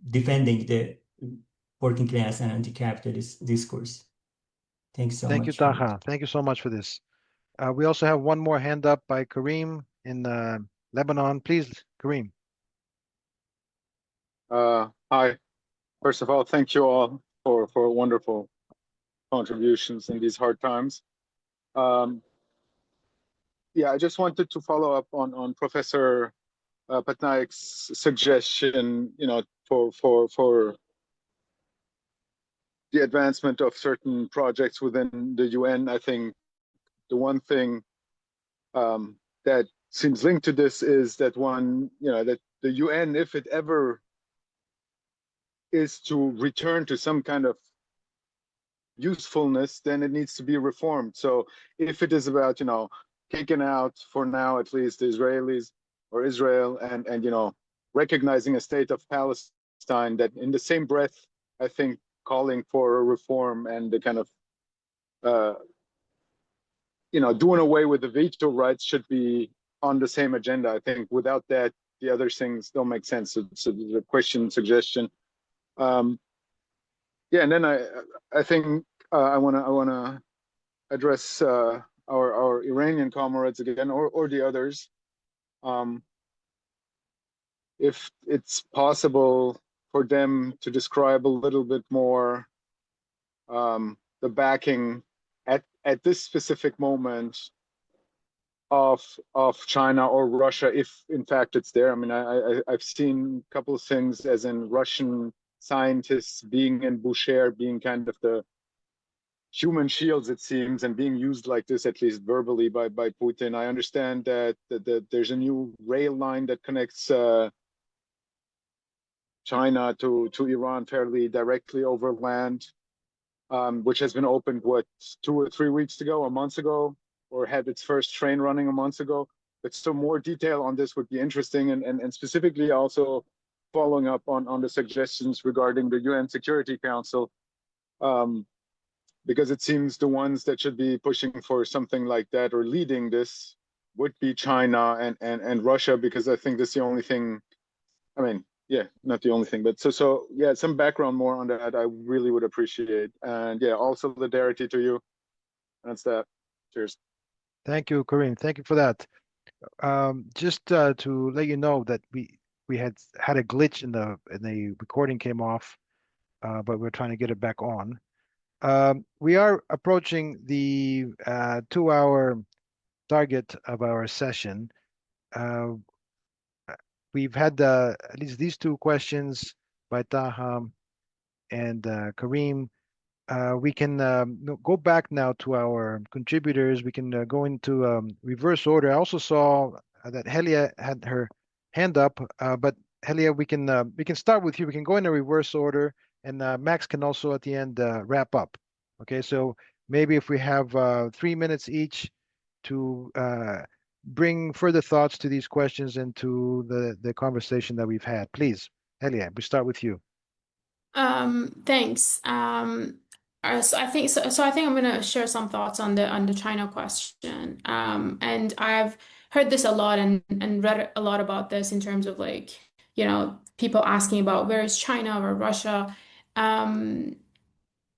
defending the working class and anti-capitalist discourse. Thanks so much.
Thank you, Taha. Thank you so much for this. We also have one more hand up by Kareem in Lebanon. Please, Kareem.
Hi. First of all, thank you all for wonderful contributions in these hard times. Yeah, I just wanted to follow up on Professor Patnaik's suggestion, for the advancement of certain projects within the UN. I think the one thing that seems linked to this is that that the UN, if it ever is to return to some kind of usefulness, then it needs to be reformed. So if it is about, kicking out, for now at least, the Israelis or Israel, and recognizing a state of Palestine, that in the same breath, I think calling for a reform and the kind of doing away with the veto rights should be on the same agenda. I think without that, the other things don't make sense. So the question, suggestion. Yeah, and then I think I wanna address our Iranian comrades again, or the others. If it's possible for them to describe a little bit more the backing at this specific moment of China or Russia, if in fact it's there. I mean, I've seen a couple of things, as in Russian scientists being in Bushehr, being kind of the human shields, it seems, and being used like this, at least verbally, by Putin. I understand that there's a new rail line that connects China to Iran fairly directly over land, which has been opened, 2 or 3 weeks ago, a month ago, or had its first train running a month ago. But still, more detail on this would be interesting, and specifically also following up on the suggestions regarding the UN Security Council, because it seems the ones that should be pushing for something like that or leading this would be China and Russia, because I think that's the only thing. I mean, yeah, not the only thing, but so yeah, some background more on that I really would appreciate. And yeah, all solidarity to you. That's that. Cheers.
Thank you, Kareem. Thank you for that. Just to let you know that we had a glitch in the recording came off, but we're trying to get it back on. We are approaching the 2-hour target of our session. We've had at least these 2 questions by Taha and Kareem. We can go back now to our contributors. We can go into reverse order. I also saw that Helia had her hand up, but Helia, we can start with you. We can go in a reverse order, and Max can also at the end wrap up. Okay, so maybe if we have 3 minutes each to bring further thoughts to these questions and to the conversation that we've had. Please, Helia, we start with you.
Thanks. So I think I'm going to share some thoughts on the China question. And I've heard this a lot and read a lot about this in terms of, like, people asking about where is China or Russia. And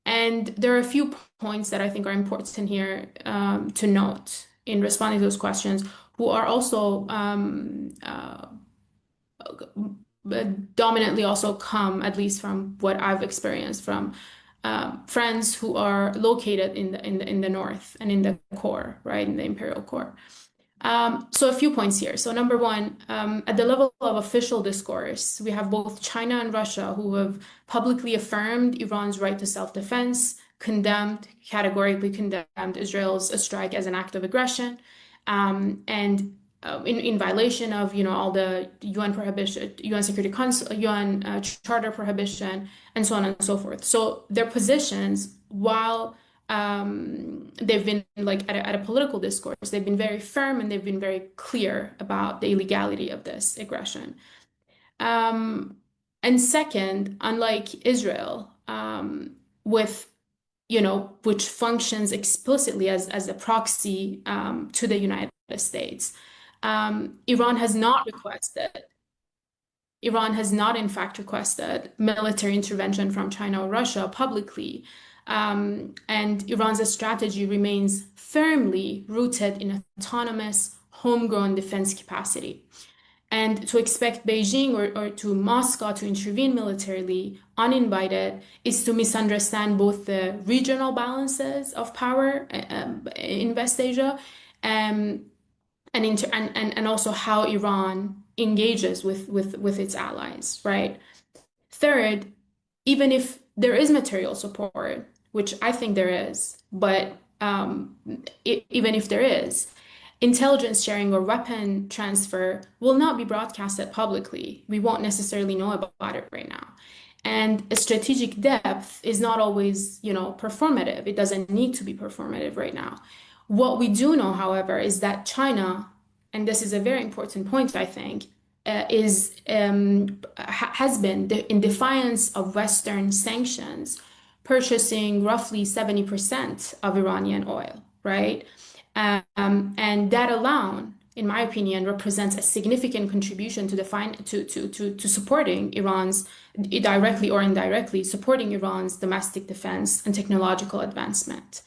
there are a few points that I think are important here to note in responding to those questions, who are also dominantly also come, at least from what I've experienced, from friends who are located in the north and in the core, right, in the imperial core. So a few points here. So number one, at the level of official discourse, we have both China and Russia who have publicly affirmed Iran's right to self-defense, categorically condemned Israel's strike as an act of aggression, and in violation of all the UN prohibition, UN Security Council, UN Charter prohibition, and so on and so forth. So their positions, while they've been, like, at a political discourse, they've been very firm and they've been very clear about the illegality of this aggression. And second, unlike Israel, which functions explicitly as a proxy to the United States, Iran has not in fact requested military intervention from China or Russia publicly. And Iran's strategy remains firmly rooted in autonomous, homegrown defense capacity. And to expect Beijing or to Moscow to intervene militarily uninvited is to misunderstand both the regional balances of power in West Asia and also how Iran engages with its allies, right? Third, even if there is material support, which I think there is, but even if there is, intelligence sharing or weapon transfer will not be broadcasted publicly. We won't necessarily know about it right now. And a strategic depth is not always, performative. It doesn't need to be performative right now. What we do know, however, is that China, and this is a very important point, I think, has been in defiance of Western sanctions, purchasing roughly 70% of Iranian oil, right? And that alone, in my opinion, represents a significant contribution to supporting Iran's, directly or indirectly, supporting Iran's domestic defense and technological advancement.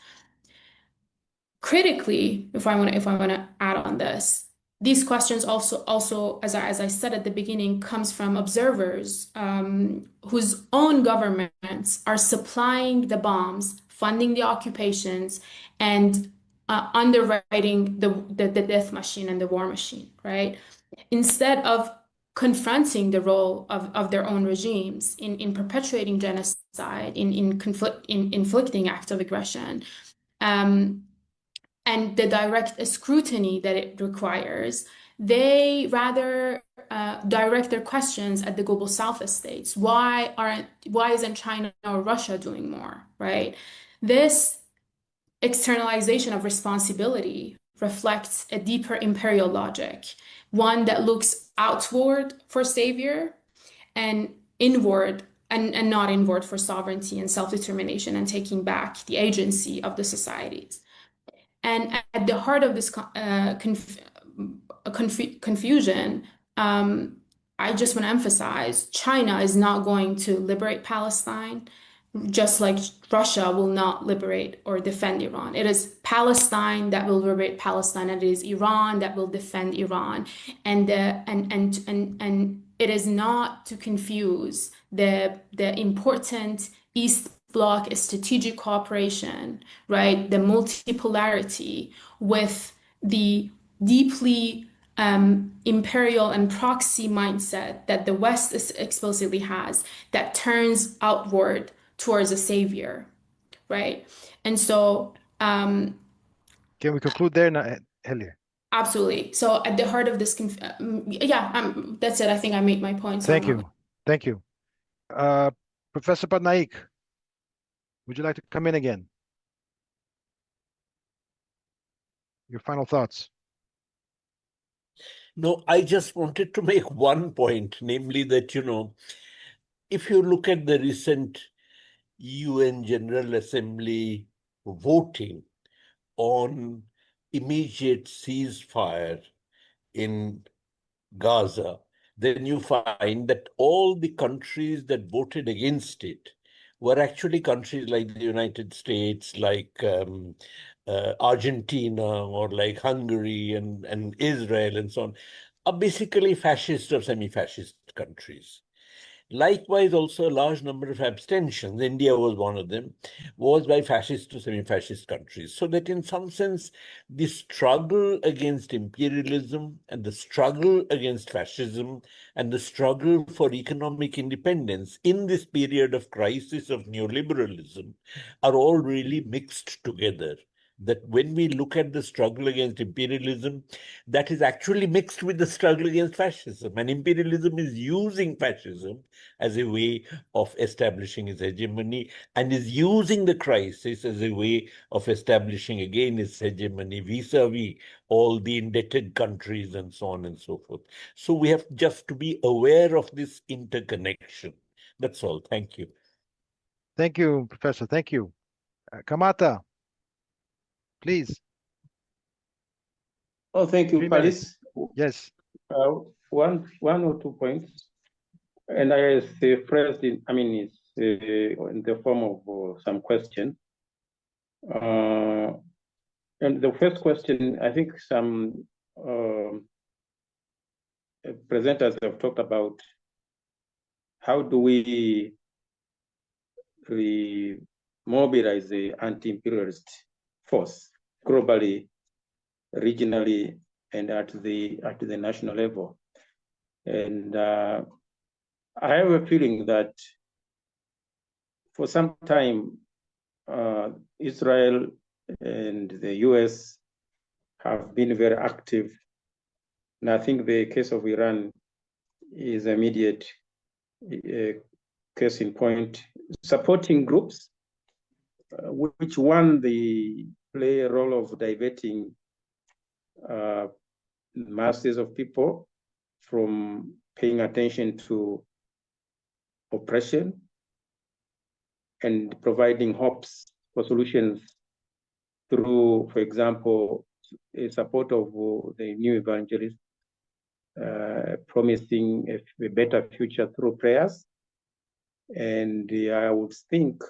Critically, if I want to add on this, these questions also, as I said at the beginning, comes from observers whose own governments are supplying the bombs, funding the occupations, and underwriting the death machine and the war machine, right? Instead of confronting the role of their own regimes in perpetuating genocide, in inflicting acts of aggression, and the direct scrutiny that it requires, they rather direct their questions at the global South states. Why isn't China or Russia doing more, right? This externalization of responsibility reflects a deeper imperial logic, one that looks outward for savior and inward and not inward for sovereignty and self-determination and taking back the agency of the societies. And at the heart of this confusion, I just want to emphasize, China is not going to liberate Palestine, just like Russia will not liberate or defend Iran. It is Palestine that will liberate Palestine, and it is Iran that will defend Iran. And it is not to confuse the important East Bloc strategic cooperation, right? The multipolarity with the deeply imperial and proxy mindset that the West explicitly has, that turns outward towards a savior, right? And so,
can we conclude there now, Helia?
Absolutely. So at the heart of this, that's it. I think I made my point.
Thank you. Thank you. Professor Patnaik, would you like to come in again? Your final thoughts.
No, I just wanted to make one point, namely that, if you look at the recent UN General Assembly voting on immediate ceasefire in Gaza, then you find that all the countries that voted against it were actually countries like the United States, like Argentina, or like Hungary and Israel and so on, are basically fascist or semi-fascist countries. Likewise, also a large number of abstentions, India was one of them, was by fascist to semi-fascist countries. So that in some sense, the struggle against imperialism and the struggle against fascism and the struggle for economic independence in this period of crisis of neoliberalism are all really mixed together. That when we look at the struggle against imperialism, that is actually mixed with the struggle against fascism. And imperialism is using fascism as a way of establishing its hegemony and is using the crisis as a way of establishing again its hegemony vis-a-vis all the indebted countries and so on and so forth. So we have just to be aware of this interconnection. That's all. Thank you.
Thank you, Professor. Thank you. Kamata, please.
Oh, thank you, Paris.
Yes.
One or 2 points. And I phrased it, it's in the form of some question. And the first question, I think some presenters have talked about how do we mobilize the anti-imperialist force globally, regionally, and at the national level. And I have a feeling that for some time, Israel and the US have been very active. And I think the case of Iran is immediate case in point, supporting groups which one they play a role of diverting masses of people from paying attention to oppression and providing hopes for solutions through, for example, a support of the new evangelists promising a better future through prayers. And I would think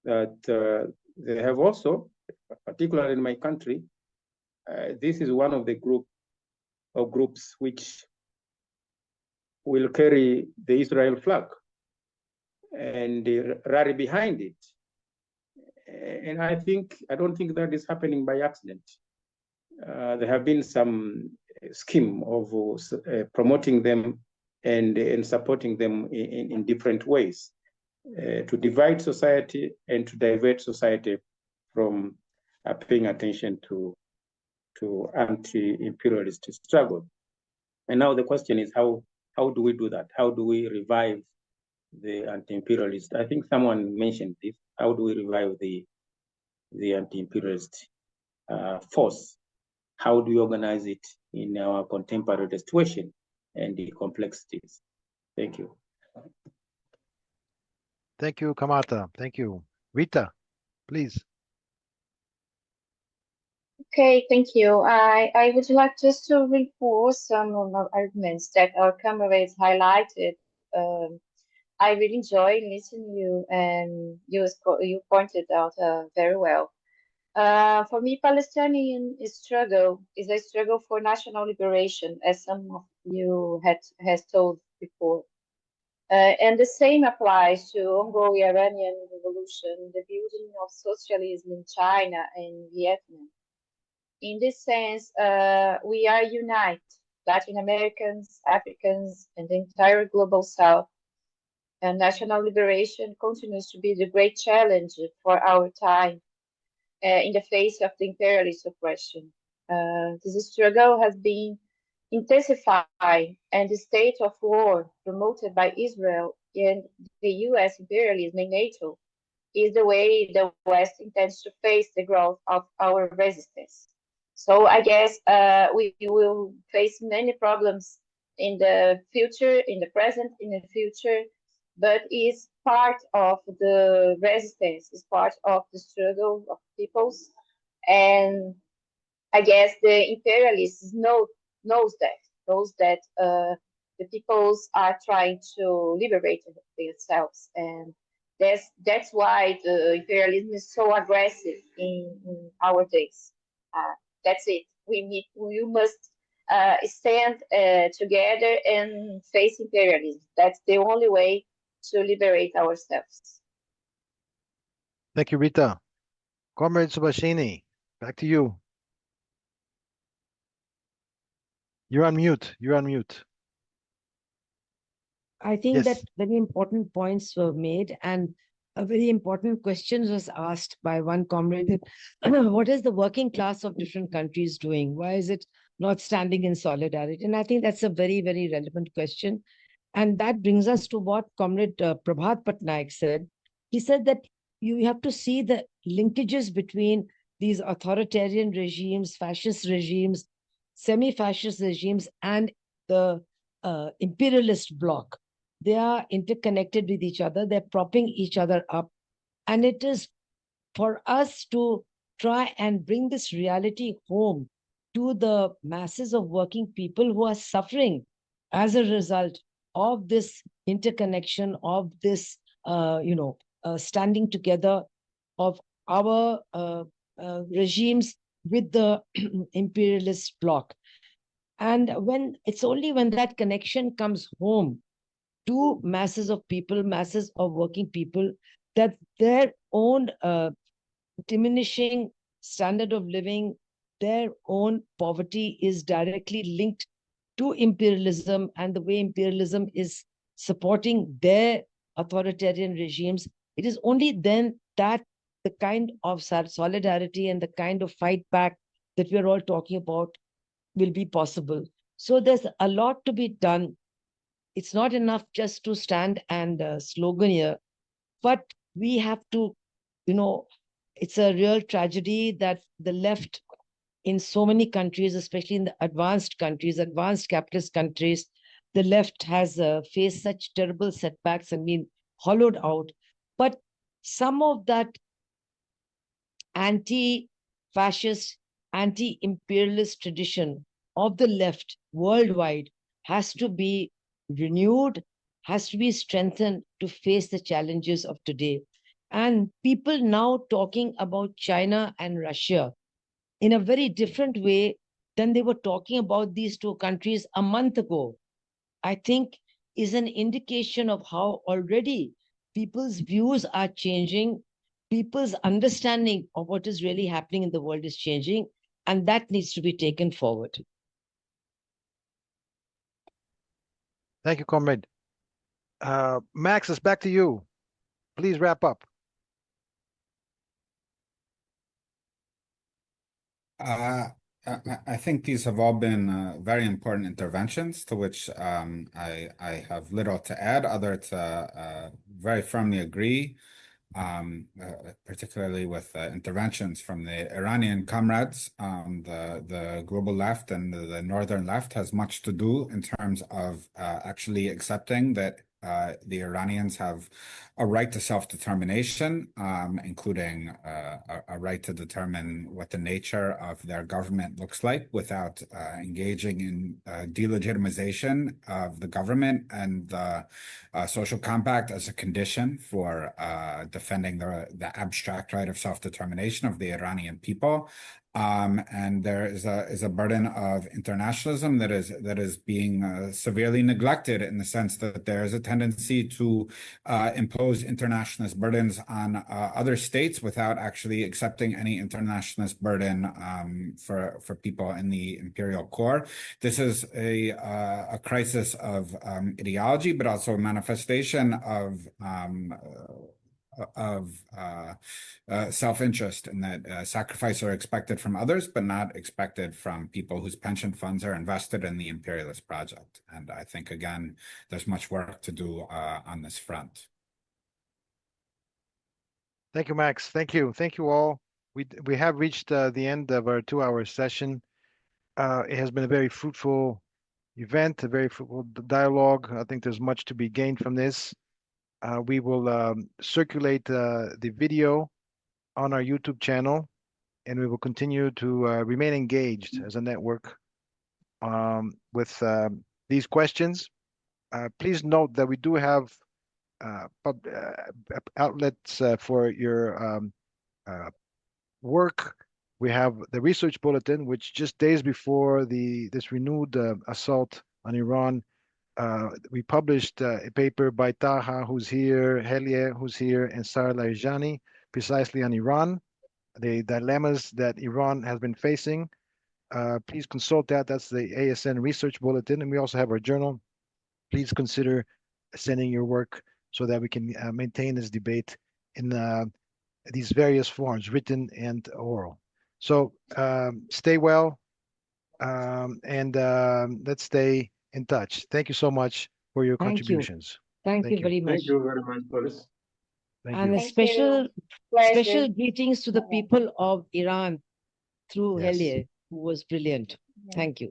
that they have also, particularly in my country, this is one of the groups which will carry the Israel flag and rally behind it. And I don't think that is happening by accident. There have been some scheme of promoting them and supporting them in different ways to divide society and to divert society from paying attention to anti-imperialist struggle. And now the question is, how do we do that? How do we revive the anti-imperialist? I think someone mentioned this. How do we revive the anti-imperialist force? How do we organize it in our contemporary situation and the complexities? Thank you.
Thank you, Kamata. Thank you. Rita, please.
Okay, thank you. I would like just to reinforce some of the arguments that our comrades highlighted. I really enjoy listening to you, and you pointed out very well. For me, Palestinian struggle is a struggle for national liberation, as some of you has told before. And the same applies to ongoing Iranian revolution, the building of socialism in China and Vietnam. In this sense, we are united, Latin Americans, Africans, and the entire global South. And national liberation continues to be the great challenge for our time in the face of the imperialist oppression. This struggle has been intensified, and the state of war promoted by Israel and the US imperialism in NATO is the way the West intends to face the growth of our resistance. So I guess we will face many problems in the future, in the present, in the future, but it's part of the resistance, it's part of the struggle of peoples. And I guess the imperialists knows that the peoples are trying to liberate themselves, and that's why the imperialism is so aggressive in our days. That's it. We must stand together and face imperialism. That's the only way to liberate ourselves.
Thank you, Rita. Comrade Subhashini, back to you. You're on mute. You're on mute.
I think
Yes.
that very important points were made, and a very important question was asked by one comrade. What is the working class of different countries doing? Why is it not standing in solidarity? And I think that's a very, very relevant question. And that brings us to what Comrade Prabhat Patnaik said. He said that you have to see the linkages between these authoritarian regimes, fascist regimes, semi-fascist regimes, and the imperialist bloc. They are interconnected with each other. They're propping each other up. And it is for us to try and bring this reality home to the masses of working people who are suffering as a result of this interconnection, of this, standing together of our regimes with the imperialist bloc. And it's only when that connection comes home to masses of people, masses of working people, that their own diminishing standard of living, their own poverty is directly linked to imperialism and the way imperialism is supporting their authoritarian regimes, it is only then that the kind of solidarity and the kind of fight back that we're all talking about will be possible. So there's a lot to be done. It's not enough just to stand and slogan here, but we have to, it's a real tragedy that the left in so many countries, especially in the advanced countries, advanced capitalist countries, the left has faced such terrible setbacks and been hollowed out. But some of that anti-fascist, anti-imperialist tradition of the left worldwide has to be renewed, has to be strengthened to face the challenges of today. And people now talking about China and Russia in a very different way than they were talking about these two countries a month ago, I think is an indication of how already people's views are changing, people's understanding of what is really happening in the world is changing, and that needs to be taken forward.
Thank you, Comrade. Max, it's back to you. Please wrap up.
I think these have all been very important interventions to which I have little to add other to very firmly agree, particularly with interventions from the Iranian comrades. The global left and the northern left has much to do in terms of actually accepting that the Iranians have a right to self-determination, including a right to determine what the nature of their government looks like without engaging in delegitimization of the government and the social compact as a condition for defending the abstract right of self-determination of the Iranian people. And there is a burden of internationalism that is being severely neglected, in the sense that there is a tendency to impose internationalist burdens on other states without actually accepting any internationalist burden for people in the imperial core. This is a crisis of ideology, but also a manifestation of self-interest, and that sacrifice are expected from others, but not expected from people whose pension funds are invested in the imperialist project. And I think, again, there's much work to do on this front.
Thank you, Max. Thank you. Thank you all. We have reached the end of our 2-hour session. It has been a very fruitful event, a very fruitful dialogue. I think there's much to be gained from this. We will circulate the video on our YouTube channel, and we will continue to remain engaged as a network with these questions. Please note that we do have outlets for your work. We have the research bulletin, which just days before this renewed assault on Iran, we published a paper by Taha, who's here, Helie, who's here, and Sarah Larijani, precisely on Iran, the dilemmas that Iran has been facing. Please consult that. That's the ASN Research Bulletin. And we also have our journal. Please consider sending your work so that we can maintain this debate in these various forms, written and oral. So stay well, and let's stay in touch. Thank you so much for your contributions.
Thank you very much.
Thank you very much for this.
And a special greetings to the people of Iran through Helie, who was brilliant. Thank you.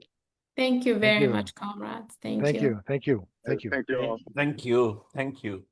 Thank you very much, comrades. Thank you.
Thank you. Thank you.
Thank you all.
Thank you. Thank you.